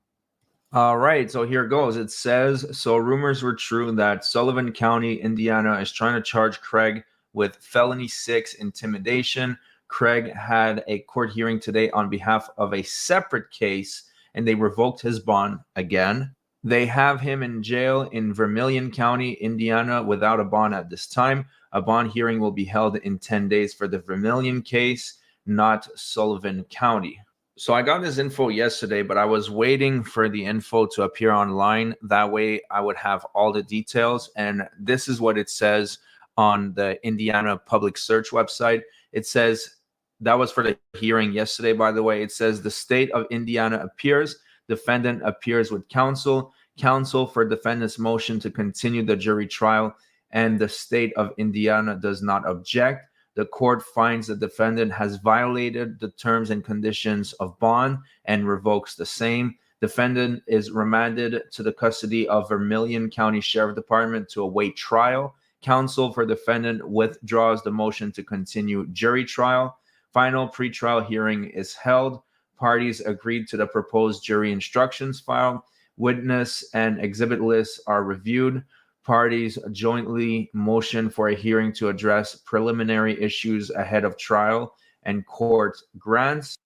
All right, so here goes. It says, so rumors were true that Sullivan County, Indiana is trying to charge Craig with felony 6 intimidation. Craig had a court hearing today on behalf of a separate case, and they revoked his bond again. They have him in jail in Vermilion County, Indiana, without a bond at this time. A bond hearing will be held in 10 days for the Vermilion case, not Sullivan County. So I got this info yesterday, but I was waiting for the info to appear online. That way I would have all the details. And this is what it says on the Indiana Public Search website. It says, that was for the hearing yesterday, by the way. It says the state of Indiana appears. Defendant appears with counsel. Counsel for defendant's motion to continue the jury trial, and the state of Indiana does not object. The court finds the defendant has violated the terms and conditions of bond and revokes the same. Defendant is remanded to the custody of Vermilion County Sheriff Department to await trial. Counsel for defendant withdraws the motion to continue jury trial. Final pretrial hearing is held. Parties agreed to the proposed jury instructions filed. Witness and exhibit lists are reviewed. Parties jointly motion for a hearing to address preliminary issues ahead of trial, and court grants.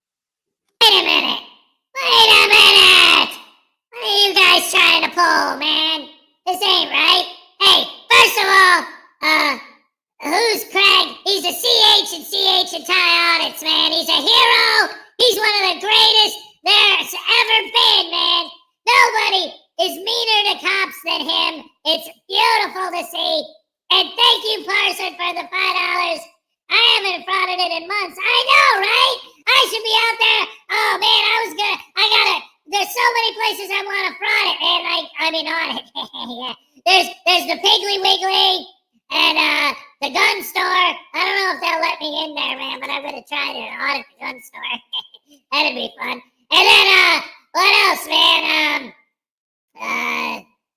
Wait a minute! Wait a minute! What are you guys trying to pull, man? This ain't right. Hey, first of all, who's Craig? He's a CH and CH and tie audits, man. He's a hero. He's one of the greatest there's ever been, man. Nobody is meaner to cops than him. It's beautiful to see. And thank you, Parson, for the $5. I haven't frauded it in months. I know, right? I should be out there. Oh, man, there's so many places I want to fraud it, man. Audit. Yeah. There's the Piggly Wiggly and the gun store. I don't know if they'll let me in there, man, but I'm going to try to audit the gun store. That'd be fun. And then, what else, man?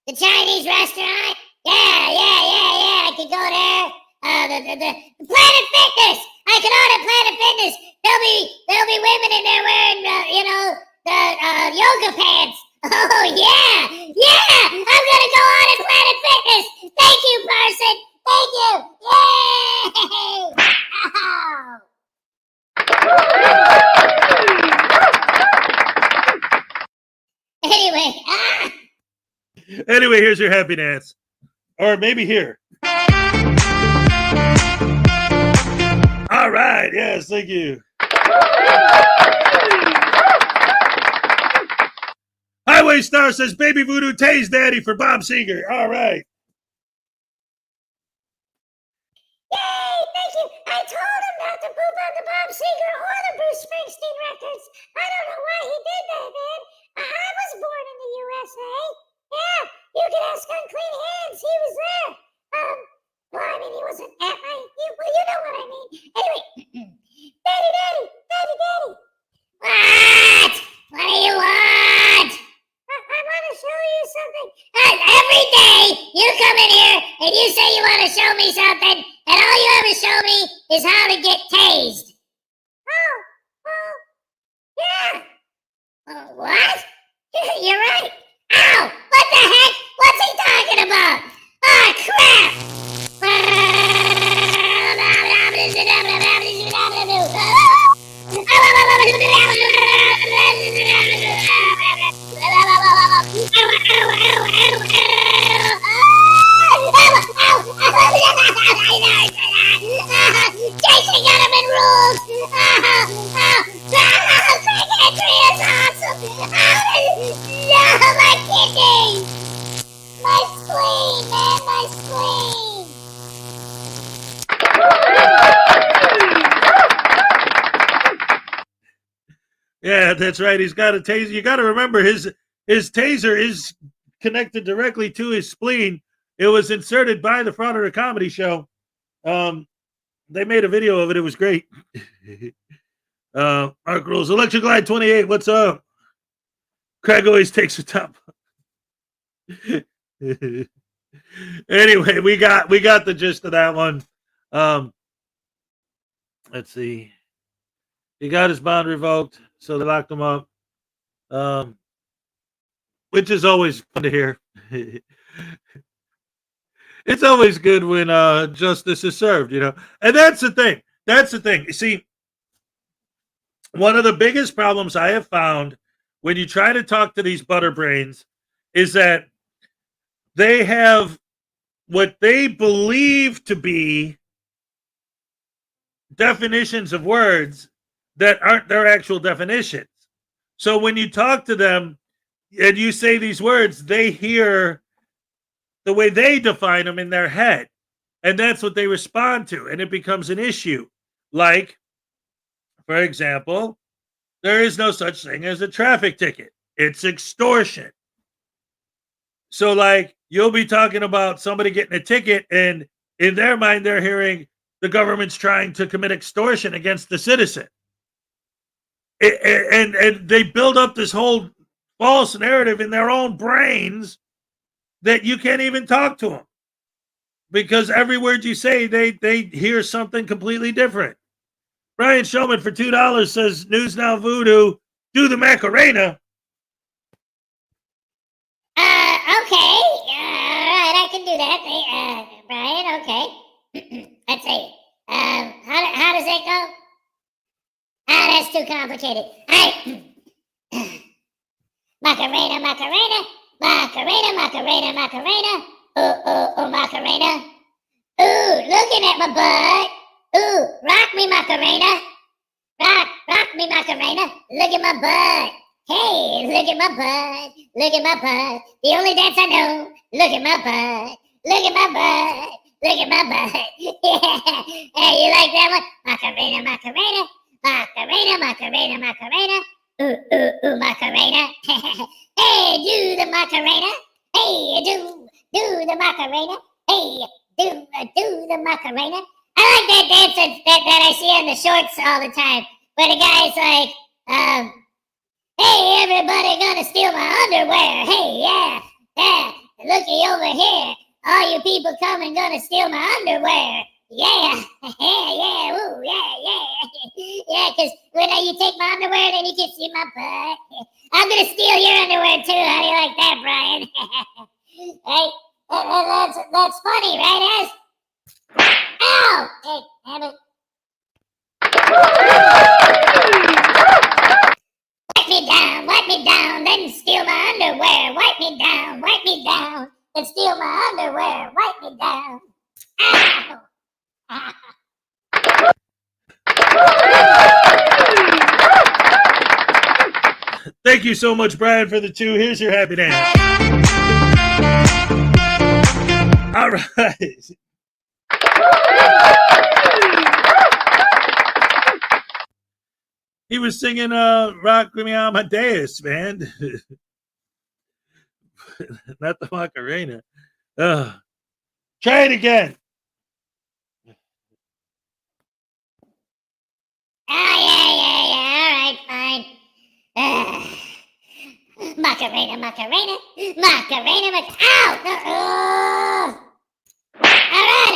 The Chinese restaurant? Yeah. I could go there. The Planet Fitness. I could audit Planet Fitness. There'll be women in there wearing, the yoga pants. Oh yeah. I'm gonna go audit Planet Fitness. Thank you, Parson. Thank you. Yay! Oh. Anyway, here's your happy dance. Or maybe here. All right. Yes, thank you. Highway Star says Baby Voodoo Tase Daddy for Bob Seger. All right. Yay, thank you. I told him not to poop on the Bob Seger or the Bruce Springsteen records. I don't know why he did that, man. I was born in the USA. Yeah, you can ask Unclean Hands. He was there. Well, I mean, he wasn't at my... Well, you know what I mean. Anyway, Daddy. What? What do you want? I want to show you something. Every day, you come in here and you say you want to show me something, and all you ever show me is how to get tased. Oh, well, yeah. What? You're right. Ow! What the heck? What's he talking about? Ah, crap! Jason Gunnerman rules! Craig Entry is awesome! No, my kidneys! My spleen, man, my spleen! Yeah, that's right. He's got a taser. You got to remember his taser is connected directly to his spleen. It was inserted by the Frauditor comedy show. They made a video of it. It was great. Mark Rules, Electric Glide 28. What's up? Craig always takes the top. Anyway, we got the gist of that one. Let's see. He got his bond revoked, so they locked him up. Which is always fun to hear. It's always good when justice is served, And that's the thing. You see, one of the biggest problems I have found when you try to talk to these butterbrains is that they have what they believe to be definitions of words that aren't their actual definitions. So when you talk to them and you say these words, they hear the way they define them in their head. And that's what they respond to. And it becomes an issue. Like, for example, there is no such thing as a traffic ticket. It's extortion. So, like, you'll be talking about somebody getting a ticket, and in their mind, they're hearing the government's trying to commit extortion against the citizen. And they build up this whole false narrative in their own brains that you can't even talk to them. Because every word you say, they hear something completely different. Brian Showman for $2 says, News Now Voodoo, do the Macarena. Okay. All right, I can do that. Brian, okay. Let's see. How does it go? That's too complicated. All right. Macarena, Macarena. Macarena, Macarena, Macarena. Macarena. Ooh, looking at my butt. Ooh, rock me, Macarena. Rock me, Macarena. Look at my butt. Hey, look at my butt. Look at my butt. The only dance I know. Look at my butt. Look at my butt. Look at my butt. Yeah. Hey, you like that one? Macarena, Macarena. Macarena, Macarena, Macarena. Ooh, Macarena. Hey, do the Macarena. Hey, do the Macarena. Hey, do the Macarena. I like that dance that I see on the shorts all the time, where the guy's like, hey, everybody gonna steal my underwear. Hey, yeah, looky over here. All you people coming gonna steal my underwear. Yeah, yeah, ooh, yeah. Yeah, because when you take my underwear, then you can see my butt. I'm gonna steal your underwear too. How do you like that, Brian? Hey, that's funny, right, Az? Ow! Hey, damn it. Wipe me down, then steal my underwear. Wipe me down, then steal my underwear. Wipe me down. Ow! Thank you so much, Brian, for the 2. Here's your happy dance. All right. He was singing Rock Me Amadeus, man. Not the Macarena. Try it again. Yeah. All right, fine. Macarena. Ow! All right.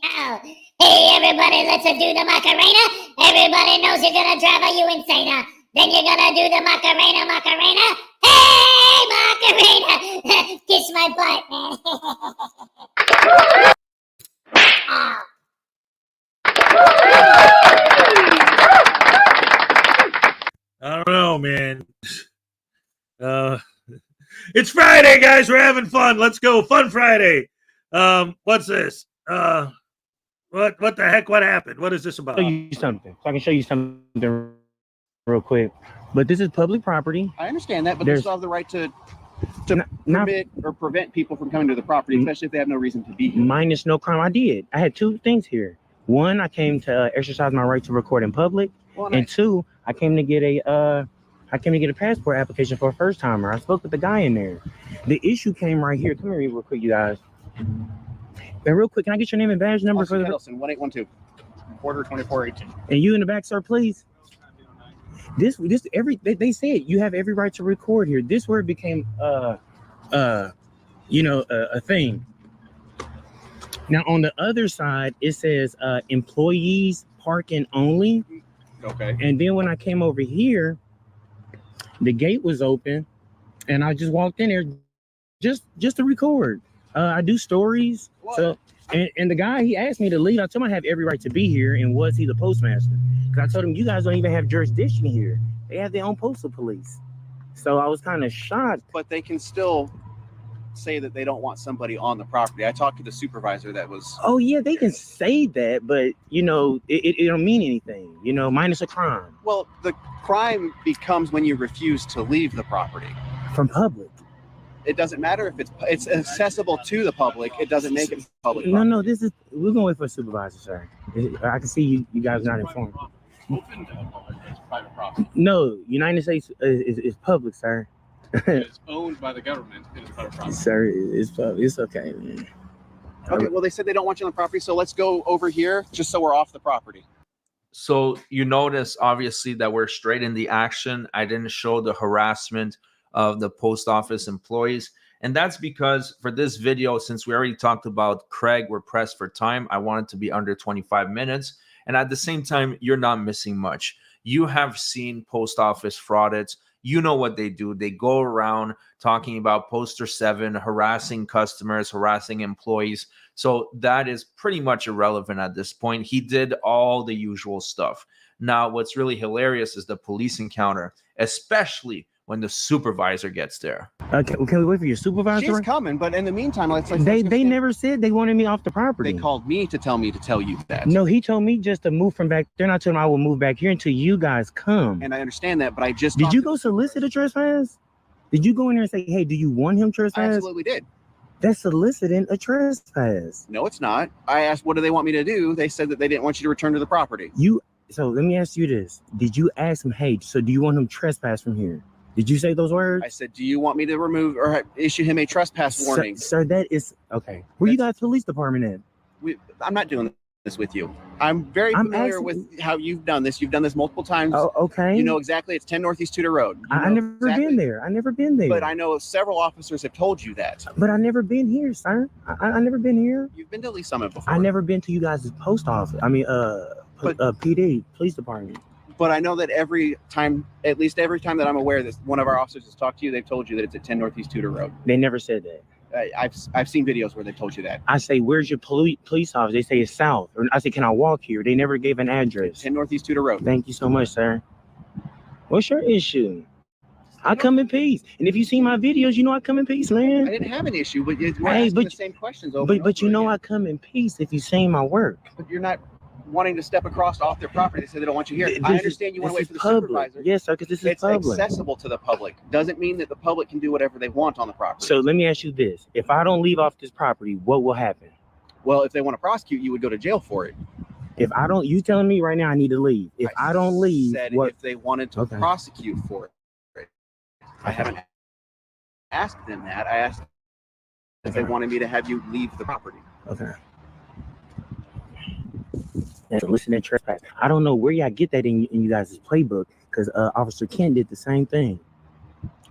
Ow. Hey, everybody, let's do the Macarena. Everybody knows you're gonna drive you insane. Then you're gonna do the Macarena. Hey, Macarena! Kiss my butt, man. Ow. I don't know, man. It's Friday, guys. We're having fun. Let's go. Fun Friday. What's this? What the heck? What happened? What is this about? Show you something. So I can show you something real quick. But this is public property. I understand that, but they still have the right to permit or prevent people from coming to the property, especially if they have no reason to be here. Minus no crime. I did. I had 2 things here. 1, I came to exercise my right to record in public, and 2, I came to get a passport application for a first timer. I spoke with the guy in there. The issue came right here. Come here real quick, you guys. And real quick, can I get your name and badge number for the Nelson, 1812 quarter 2418. And you in the back, sir, please. They said you have every right to record here. This where it became a thing. Now on the other side, it says employees parking only. Okay. And then when I came over here, the gate was open, and I just walked in there just to record. I do stories. What? So and the guy, he asked me to leave. I told him I have every right to be here, and was he the postmaster? Because I told him you guys don't even have jurisdiction here. They have their own postal police. So I was kind of shocked. But they can still say that they don't want somebody on the property. I talked to the supervisor that was. Oh yeah, they can say that, but it don't mean anything. Minus a crime. Well, the crime becomes when you refuse to leave the property from public. It doesn't matter if it's accessible to the public. It doesn't make it public property. No, we're gonna wait for a supervisor, sir. I can see you guys not informed. Open to it's private property. No, United States is public, sir. It's owned by the government. It's private property. Sir, it's okay, man. Okay, well, they said they don't want you on the property, so let's go over here just so we're off the property. So you notice, obviously, that we're straight in the action. I didn't show the harassment of the post office employees. And that's because for this video, since we already talked about Craig, we're pressed for time. I want it to be under 25 minutes. And at the same time, you're not missing much. You have seen post office frauditors. You know what they do. They go around talking about Poster 7, harassing customers, harassing employees. So that is pretty much irrelevant at this point. He did all the usual stuff. Now, what's really hilarious is the police encounter, especially when the supervisor gets there. Okay, can we wait for your supervisor? She's coming, but in the meantime, they never said they wanted me off the property. They called me to tell you that. No, he told me just to move from back there, and I told him I will move back here until you guys come. And I understand that, but I just did you go solicit a trespass? Did you go in there and say, hey, do you want him trespass? I absolutely did. That's soliciting a trespass. No, it's not. I asked, what do they want me to do? They said that they didn't want you to return to the property. So let me ask you this. Did you ask him, hey, so do you want him trespass from here? Did you say those words? I said, do you want me to remove or issue him a trespass warning? Sir, that is okay. Where you guys police department at? I'm not doing this with you. I'm very familiar with how you've done this. You've done this multiple times. Oh, okay. You know exactly. It's 10 Northeast Tudor Road. I never been there. I never been there. But I know several officers have told you that. But I never been here, sir. I never been here. You've been to Lee Summit before. I never been to you guys' post office. I mean, PD, police department. But I know that at least every time that I'm aware that one of our officers has talked to you, they've told you that it's at 10 Northeast Tudor Road. They never said that. I've seen videos where they've told you that. I say, where's your police office? They say it's south. Or I say, can I walk here? They never gave an address. 10 Northeast Tudor Road. Thank you so much, sir. What's your issue? I come in peace. And if you see my videos, you know I come in peace, man. I didn't have an issue, but you're asking the same questions over and over But you know again. I come in peace if you seen my work. But you're not wanting to step across off their property. They say they don't want you here. I understand you want to wait for the supervisor. Yes, sir, because this is public. It's accessible to the public. Doesn't mean that the public can do whatever they want on the property. So let me ask you this. If I don't leave off this property, what will happen? Well, if they want to prosecute, you would go to jail for it. If I don't, you telling me right now I need to leave. If I don't leave, said what? If they wanted to prosecute for it. I haven't asked them that. I asked if they wanted me to have you leave the property. Okay. And soliciting trespass. I don't know where y'all get that in you guys' playbook, because Officer Kent did the same thing.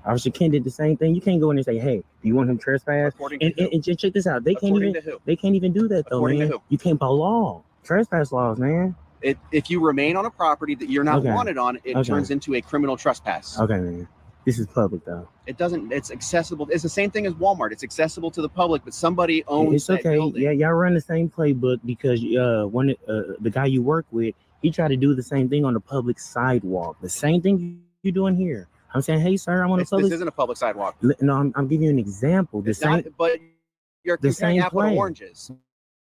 Officer Kent did the same thing. You can't go in and say, "Hey, do you want him trespass?" And check this out. They can't even do that though, man. You can't by law. Trespass laws, man. If you remain on a property that you're not wanted on, it turns into a criminal trespass. Okay, man. This is public though. It doesn't. It's accessible. It's the same thing as Walmart. It's accessible to the public, but somebody owns. It's okay. Yeah, y'all run the same playbook because the guy you work with, he tried to do the same thing on the public sidewalk. The same thing you're doing here. I'm saying, hey, sir, I'm on the public. This isn't a public sidewalk. No, I'm giving you an example. But you're comparing apple to oranges.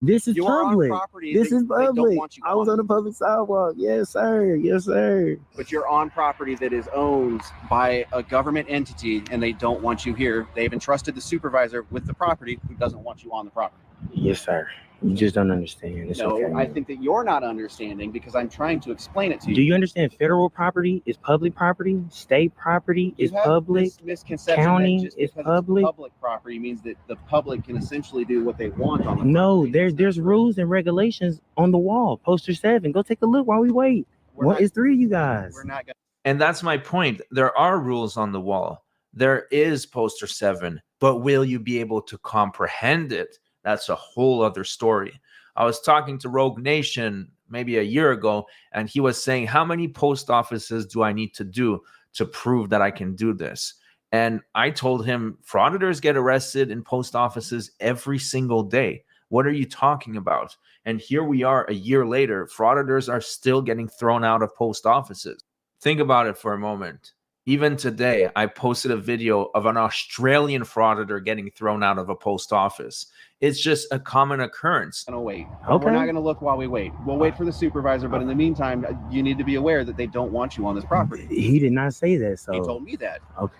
This is you public. Are on property this is public. I was on the public sidewalk. Yes, sir. Yes, sir. But you're on property that is owned by a government entity, and they don't want you here. They've entrusted the supervisor with the property who doesn't want you on the property. Yes, sir. You just don't understand. It's no, okay. I think that you're not understanding because I'm trying to explain it to you. Do you understand federal property is public property? State property is public? Misconception county is public? Public property means that the public can essentially do what they want on the No, there's rules and regulations on the wall. Poster 7. Go take a look while we wait. It's 3 of you guys. We're not gonna. And that's my point. There are rules on the wall. There is Poster 7. but will you be able to comprehend it? That's a whole other story. I was talking to Rogue Nation maybe a year ago, and he was saying, how many post offices do I need to do to prove that I can do this? And I told him, frauditors get arrested in post offices every single day. What are you talking about? And here we are a year later, frauditors are still getting thrown out of post offices. Think about it for a moment. Even today, I posted a video of an Australian frauditor getting thrown out of a post office. It's just a common occurrence. Wait. Okay. We're not going to look while we wait. We'll wait for the supervisor, but in the meantime, you need to be aware that they don't want you on this property. He did not say that, so. He told me that. Okay.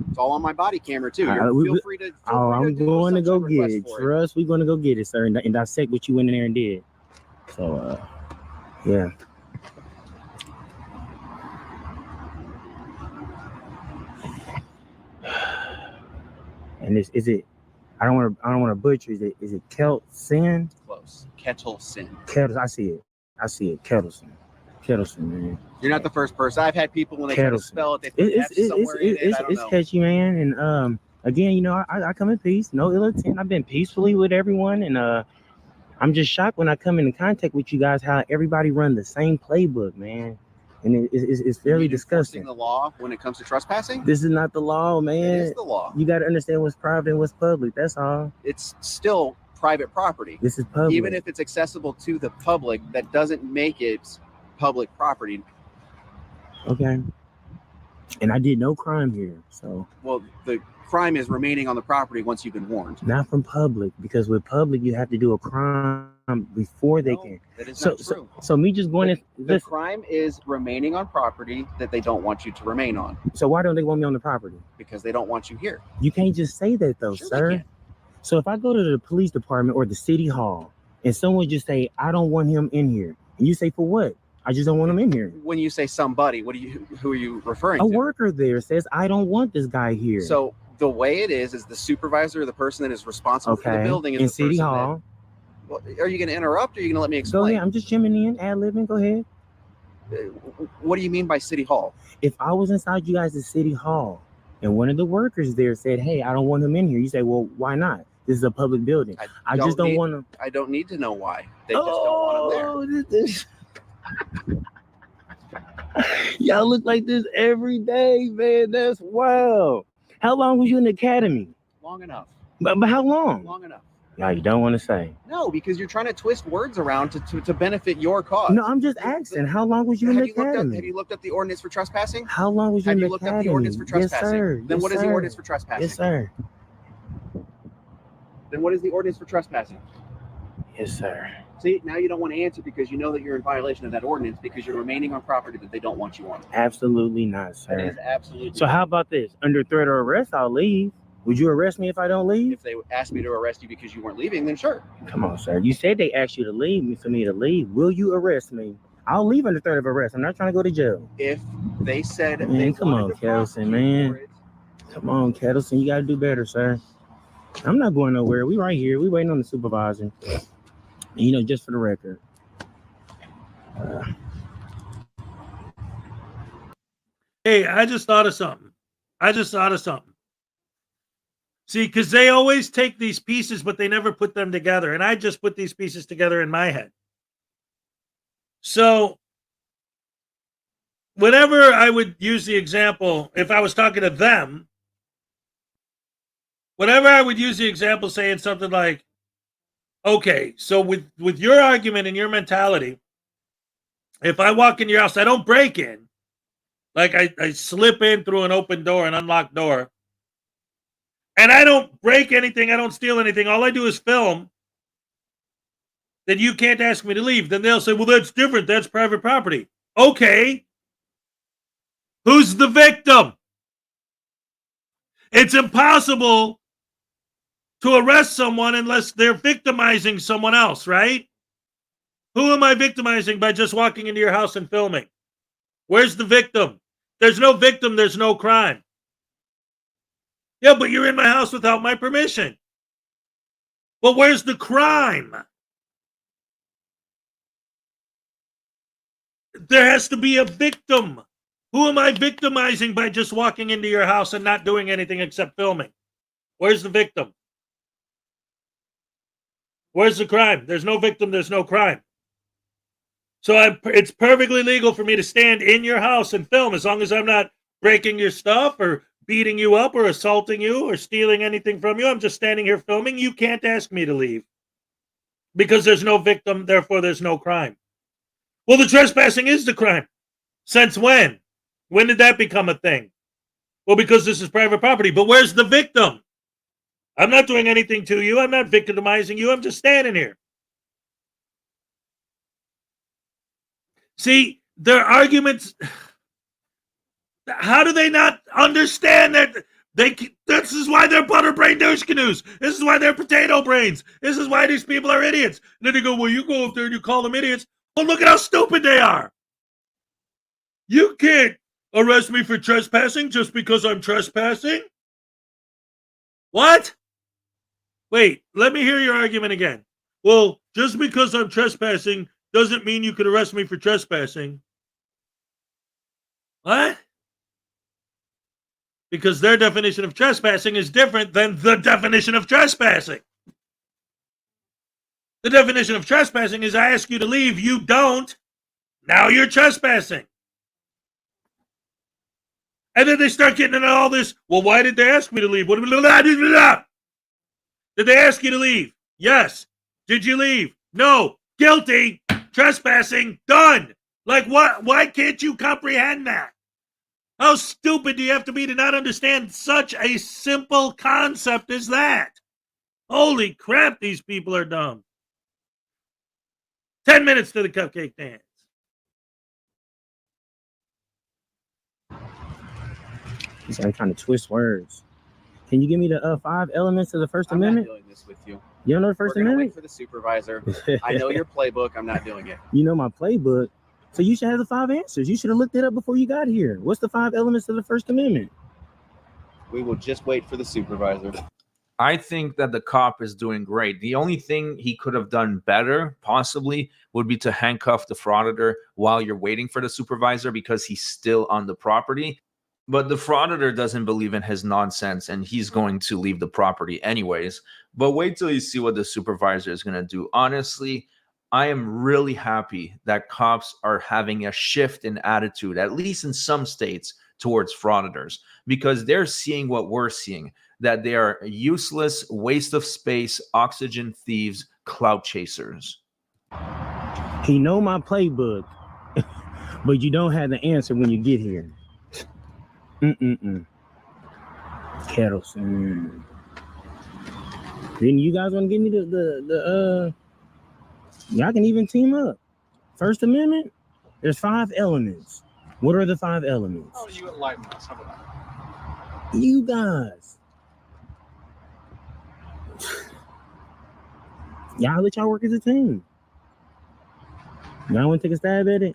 It's all on my body camera, too. Feel free to. I'm going to go get it. For us, we're going to go get it, sir, and dissect what you went in there and did. So, yeah. And is it? I don't want to butcher. Is it Kelson? Close. Kettleson. Kettles. I see it. Kettleson. Kettleson, man. You're not the first person. I've had people when they try to spell it, they put F somewhere in it. I don't know. It's catchy, man. And again, you know, I come in peace, no ill intent. I've been peacefully with everyone, and I'm just shocked when I come into contact with you guys how everybody run the same playbook, man. And it's fairly disgusting. The law when it comes to trespassing? This is not the law, man. It is the law. You got to understand what's private and what's public. That's all. It's still private property. This is public. Even if it's accessible to the public, that doesn't make it public property. Okay. And I did no crime here, so. Well, the crime is remaining on the property once you've been warned. Not from public, because with public you have to do a crime before they can. That is not true. So me just going in. The crime is remaining on property that they don't want you to remain on. So why don't they want me on the property? Because they don't want you here. You can't just say that though, sir. So if I go to the police department or the city hall and someone just say, I don't want him in here, and you say, for what? I just don't want him in here. When you say somebody, who are you referring to? A worker there says, I don't want this guy here. So the way it is the supervisor, the person that is responsible for the building, is in the city person hall. Well, are you going to interrupt, or are you going to let me explain? Go ahead. I'm just chiming in, ad-libbing. Go ahead. What do you mean by city hall? If I was inside you guys' city hall and one of the workers there said, hey, I don't want him in here, you say, well, why not? This is a public building. I just don't want him. I don't need to know why. They just don't want him there. Y'all look like this every day, man. That's wild. How long was you in the academy? Long enough. But how long? Long enough. No, you don't want to say. No, because you're trying to twist words around to benefit your cause. No, I'm just asking. How long was you in the academy? Have you looked up the ordinance for trespassing? How long was you in the academy? Have you looked up the ordinance for trespassing? Yes, sir. Then what is the ordinance for trespassing? Yes, sir. Then what is the ordinance for trespassing? Yes, sir. See, now you don't want to answer because you know that you're in violation of that ordinance because you're remaining on property that they don't want you on. Absolutely not, sir. It is absolutely. So how about this? Under threat of arrest, I'll leave. Would you arrest me if I don't leave? If they asked me to arrest you because you weren't leaving, then sure. Come on, sir. You said they asked you to leave for me to leave. Will you arrest me? I'll leave under threat of arrest. I'm not trying to go to jail. If they said, man, come on, Kettleson, man. Come on, Kettleson. You got to do better, sir. I'm not going nowhere. We right here. We waiting on the supervisor. You know, just for the record. Hey, I just thought of something. See, because they always take these pieces, but they never put them together. And I just put these pieces together in my head. So, whenever I would use the example, if I was talking to them, whenever I would use the example saying something like, okay, so with your argument and your mentality, if I walk in your house, I don't break in. Like I slip in through an open door, an unlocked door. And I don't break anything. I don't steal anything. All I do is film. Then you can't ask me to leave. Then they'll say, well, that's different. That's private property. Okay. Who's the victim? It's impossible to arrest someone unless they're victimizing someone else, right? Who am I victimizing by just walking into your house and filming? Where's the victim? There's no victim. There's no crime. Yeah, but you're in my house without my permission. Well, where's the crime? There has to be a victim. Who am I victimizing by just walking into your house and not doing anything except filming? Where's the victim? Where's the crime? There's no victim, there's no crime. So it's perfectly legal for me to stand in your house and film as long as I'm not breaking your stuff or beating you up or assaulting you or stealing anything from you. I'm just standing here filming. You can't ask me to leave because there's no victim, therefore there's no crime. Well, the trespassing is the crime. Since when? When did that become a thing? Well, because this is private property. But where's the victim? I'm not doing anything to you. I'm not victimizing you. I'm just standing here. See, their arguments, how do they not understand that this is why they're butterbrain douche canoes. This is why they're potato brains. This is why these people are idiots. And then they go, well, you go up there and you call them idiots. Well, look at how stupid they are. You can't arrest me for trespassing just because I'm trespassing. What? Wait, let me hear your argument again. Well, just because I'm trespassing doesn't mean you could arrest me for trespassing. What? Because their definition of trespassing is different than the definition of trespassing. The definition of trespassing is I ask you to leave, you don't. Now you're trespassing. And then they start getting into all this, well, why did they ask me to leave? Did they ask you to leave? Yes. Did you leave? No. Guilty. Trespassing. Done. Like what? Why can't you comprehend that? How stupid do you have to be to not understand such a simple concept as that? Holy crap, these people are dumb. 10 minutes to the cupcake dance. I'm trying to twist words. Can you give me the 5 elements of the First Amendment? I'm not doing this with you. You don't know the First Amendment? Wait for the supervisor. I know your playbook. I'm not doing it. You know my playbook. So you should have the 5 answers. You should have looked it up before you got here. What's the 5 elements of the First Amendment? We will just wait for the supervisor. I think that the cop is doing great. The only thing he could have done better, possibly, would be to handcuff the frauditor while you're waiting for the supervisor because he's still on the property. But the frauditor doesn't believe in his nonsense, and he's going to leave the property anyways. But wait till you see what the supervisor is going to do. Honestly, I am really happy that cops are having a shift in attitude, at least in some states, towards frauditors, because they're seeing what we're seeing, that they are useless, waste of space, oxygen thieves, clout chasers. He know my playbook, but you don't have the answer when you get here. Kettleson. Then you guys want to give me the y'all can even team up. First Amendment, there's 5 elements. What are the 5 elements? Oh, you enlighten us. How about that? You guys. Y'all let y'all work as a team. Y'all want to take a stab at it?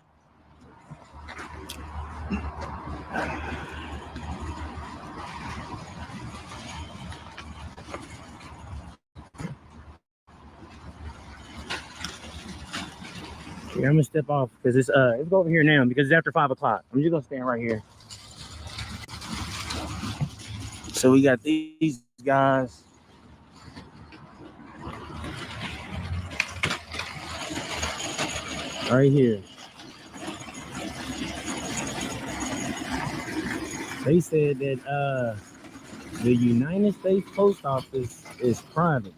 Here, I'm gonna step off because it's go over here now because it's after 5 o'clock. I'm just gonna stand right here. So we got these guys. Right here. They said that the United States Post Office is private.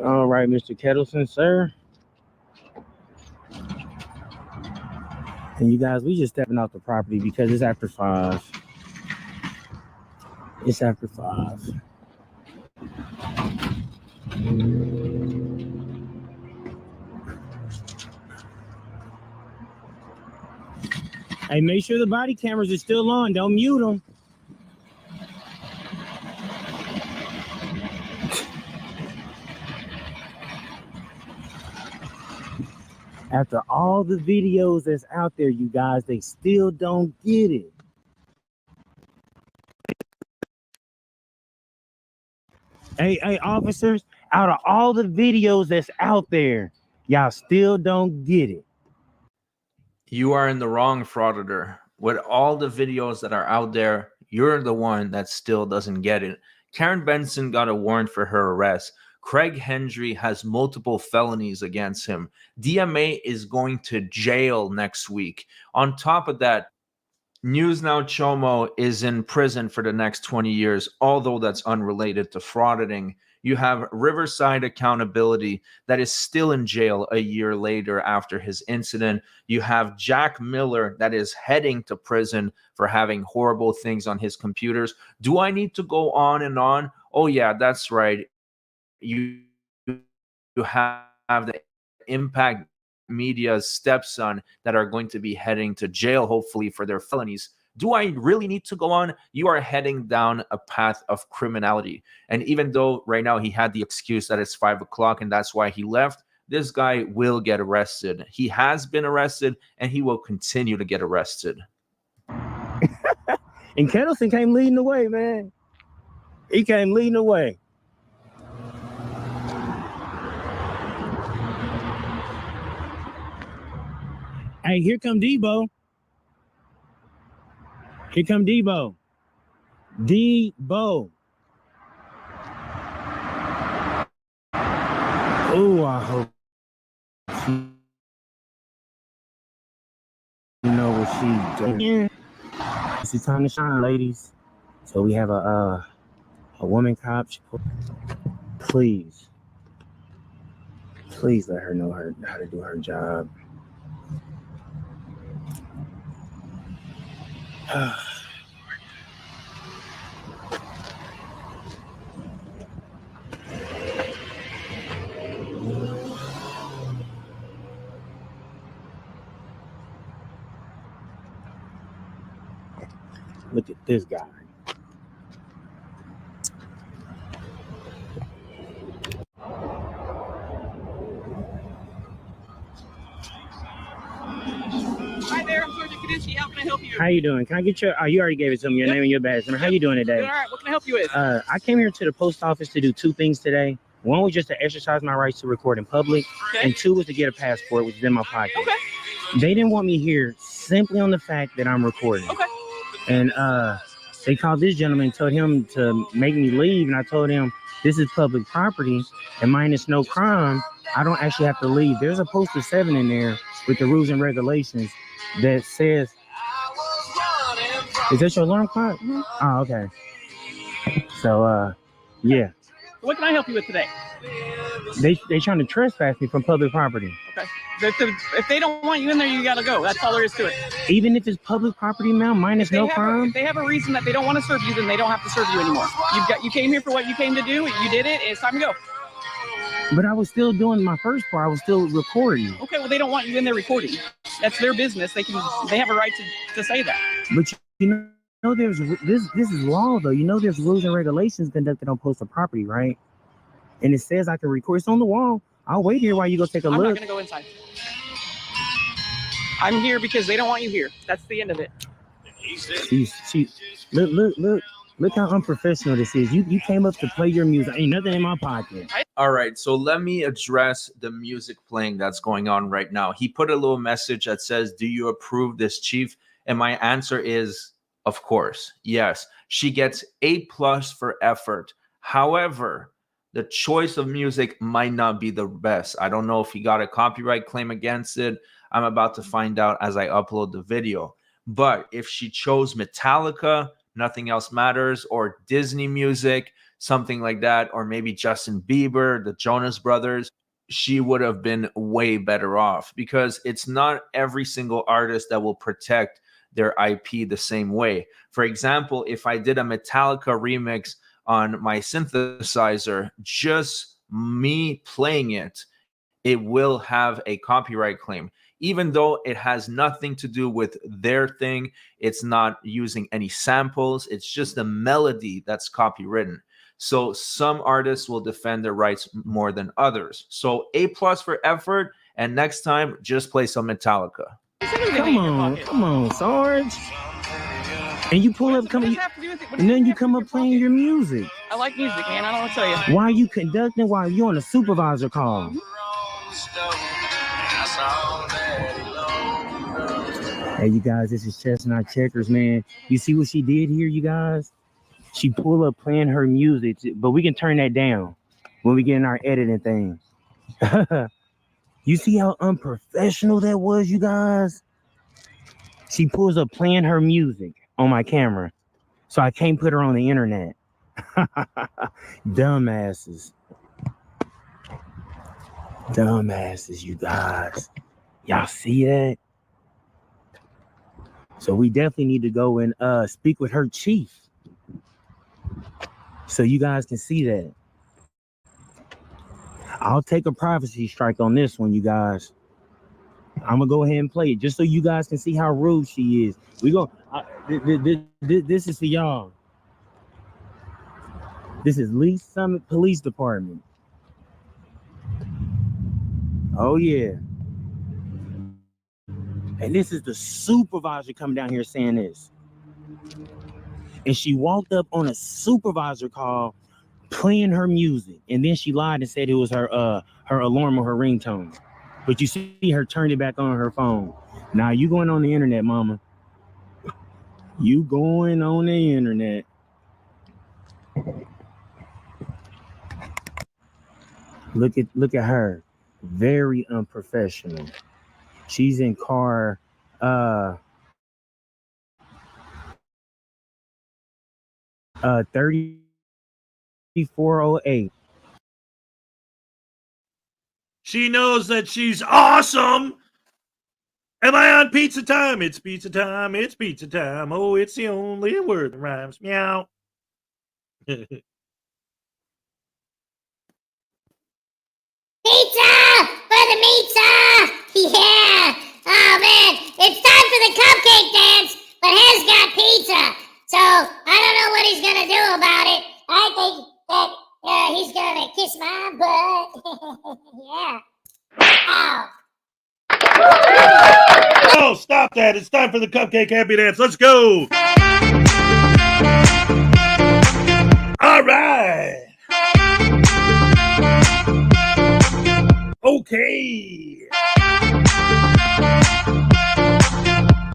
All right, Mr. Kettleson, sir. And you guys, we just stepping off the property because it's after 5. It's after 5. Hey, make sure the body cameras are still on. Don't mute them. After all the videos that's out there, you guys, they still don't get it. Hey, officers, out of all the videos that's out there, y'all still don't get it. You are in the wrong, Frauditor. With all the videos that are out there, you're the one that still doesn't get it. Karen Benson got a warrant for her arrest. Craig Hendry has multiple felonies against him. DMA is going to jail next week. On top of that, News Now Chomo is in prison for the next 20 years, although that's unrelated to frauditing. You have Riverside Accountability that is still in jail a year later after his incident. You have Jack Miller that is heading to prison for having horrible things on his computers. Do I need to go on and on? Oh, yeah, that's right. You have the Impact Media's stepson that are going to be heading to jail, hopefully, for their felonies. Do I really need to go on? You are heading down a path of criminality. And even though right now he had the excuse that it's 5 o'clock and that's why he left, this guy will get arrested. He has been arrested and he will continue to get arrested. And Kettleson came leading the way, man. He came leading the way. Hey, here come Debo. Here come Debo. Debo. Oh, I hope she know what she's doing. It's time to shine, ladies. So we have a woman cop. Please let her know how to do her job. Look at this guy. Hi there, I'm Sergeant Kadinsky. How can I help you? How you doing? Can I get your? You already gave it to me. Your name and your badge number. How you doing today? All right. What can I help you with? I came here to the post office to do two things today. One was just to exercise my rights to record in public, and two was to get a passport, which is in my pocket. Okay. They didn't want me here simply on the fact that I'm recording. Okay. And they called this gentleman and told him to make me leave, and I told him this is public property, and minus no crime, I don't actually have to leave. There's a poster 7 in there with the rules and regulations that says, is that your alarm clock? Mm-hmm. Oh, okay. So, yeah. What can I help you with today? They trying to trespass me from public property. Okay. If they don't want you in there, you gotta go. That's all there is to it. Even if it's public property now, minus no crime? If they have a reason that they don't want to serve you, then they don't have to serve you anymore. You came here for what you came to do. You did it. It's time to go. But I was still doing my first part. I was still recording. Okay, well, they don't want you in there recording. That's their business. They have a right to say that. But you know, there's this is law though. You know, there's rules and regulations conducted on postal property, right? And it says I can record. It's on the wall. I'll wait here while you go take a look. I'm not gonna go inside. I'm here because they don't want you here. That's the end of it. Look how unprofessional this is. You came up to play your music. Ain't nothing in my pocket. All right, so let me address the music playing that's going on right now. He put a little message that says, "Do you approve this, Chief?" And my answer is, of course, yes. She gets A+ for effort. However, the choice of music might not be the best. I don't know if he got a copyright claim against it. I'm about to find out as I upload the video. But if she chose Metallica, Nothing Else Matters, or Disney music, something like that, or maybe Justin Bieber, the Jonas Brothers, she would have been way better off, because it's not every single artist that will protect their IP the same way. For example, if I did a Metallica remix on my synthesizer, just me playing it, it will have a copyright claim. Even though it has nothing to do with their thing, it's not using any samples, it's just the melody that's copywritten. So some artists will defend their rights more than others. So A+ for effort, and next time, just play some Metallica. Come on, Sarge. And you pull up, and then you come up playing your music. I like music, man. I don't want to tell you. Why are you conducting while you're on a supervisor call? Hey, you guys, this is Chestnut Checkers, man. You see what she did here, you guys? She pulled up playing her music, but we can turn that down when we get in our editing thing. You see how unprofessional that was, you guys? She pulls up playing her music on my camera, so I can't put her on the internet. Dumbasses. Dumbasses, you guys. Y'all see that? So we definitely need to go and speak with her chief, so you guys can see that. I'll take a privacy strike on this one, you guys. I'm gonna go ahead and play it just so you guys can see how rude she is. We go. This is for y'all. This is Lee Summit Police Department. Oh yeah. And this is the supervisor coming down here saying this. And she walked up on a supervisor call playing her music. And then she lied and said it was her alarm or her ringtone. But you see her turn it back on her phone. Now you going on the internet, mama. You going on the internet. Look at her. Very unprofessional. She's in car 3408. She knows that she's awesome. Am I on pizza time? It's pizza time. It's pizza time. Oh, it's the only word that rhymes. Meow. Pizza for the pizza! Yeah! Oh man, it's time for the cupcake dance, but Hez got pizza, so I don't know what he's gonna do about it. I think that he's gonna kiss my butt. Yeah. Ow. Oh, stop that. It's time for the cupcake happy dance. Let's go. All right. Okay.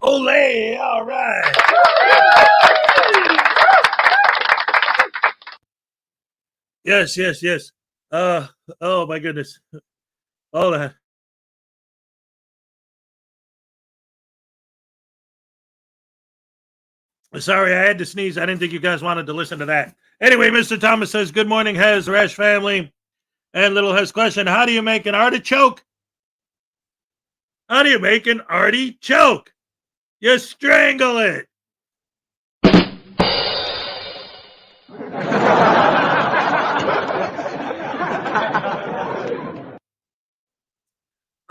Olay. All right. Yes. Oh my goodness. All that. Sorry, I had to sneeze. I didn't think you guys wanted to listen to that. Anyway, Mr. Thomas says, good morning, Hez, Resh family. And little Hez question, how do you make an artichoke? How do you make an artichoke? You strangle it.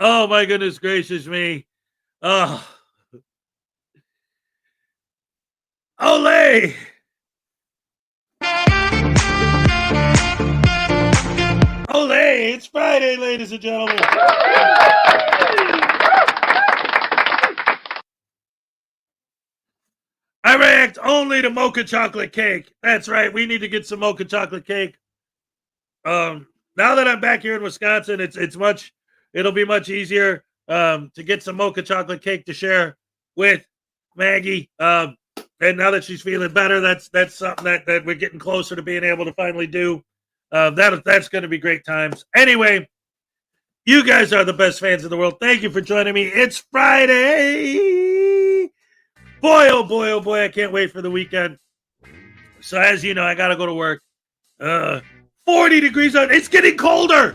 Oh, my goodness gracious me. Oh. Olay! Olay! It's Friday, ladies and gentlemen. I react only to mocha chocolate cake. That's right. We need to get some mocha chocolate cake. Now that I'm back here in Wisconsin, it'll be much easier to get some mocha chocolate cake to share with Maggie. And now that she's feeling better, that's something that we're getting closer to being able to finally do. That's going to be great times. Anyway, you guys are the best fans in the world. Thank you for joining me. It's Friday. Boy, oh boy, I can't wait for the weekend. So as you know, I got to go to work. 40 degrees out. It's getting colder.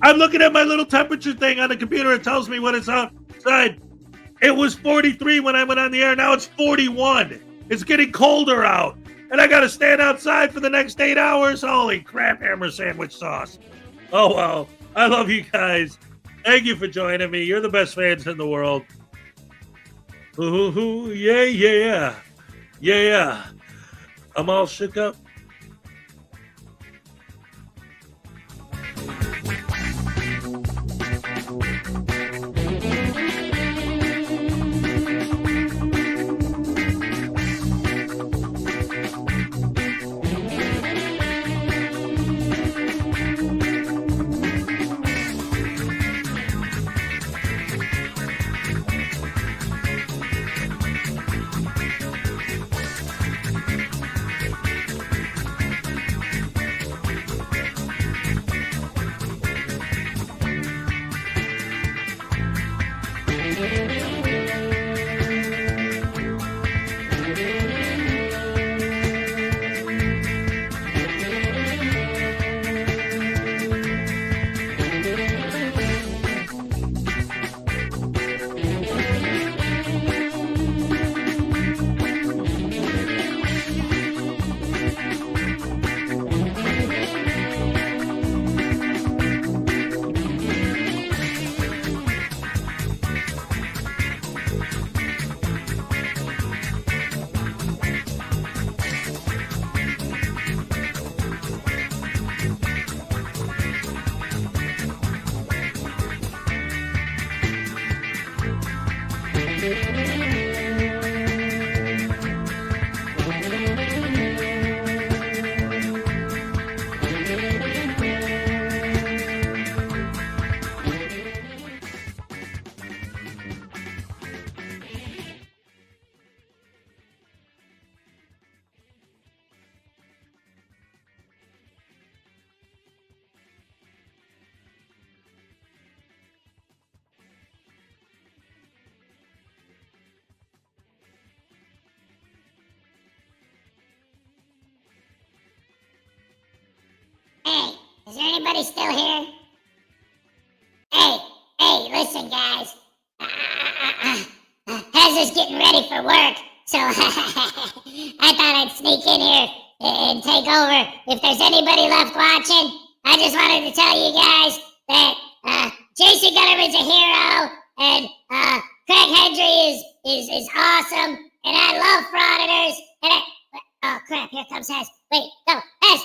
I'm looking at my little temperature thing on the computer. It tells me when it's outside. It was 43 when I went on the air. Now it's 41. It's getting colder out. And I got to stand outside for the next 8 hours. Holy crap, hammer sandwich sauce. Oh, well. I love you guys. Thank you for joining me. You're the best fans in the world. Ooh, yeah. I'm all shook up. Hey, is there anybody still here? Hey, listen, guys. Hez is getting ready for work, so I thought I'd sneak in here and take over. If there's anybody left watching, I just wanted to tell you guys that Jason Gutterman's a hero, and Craig Hendry is awesome, and I love Frauditors. And oh crap! Here comes Hez. Wait, no, Hez,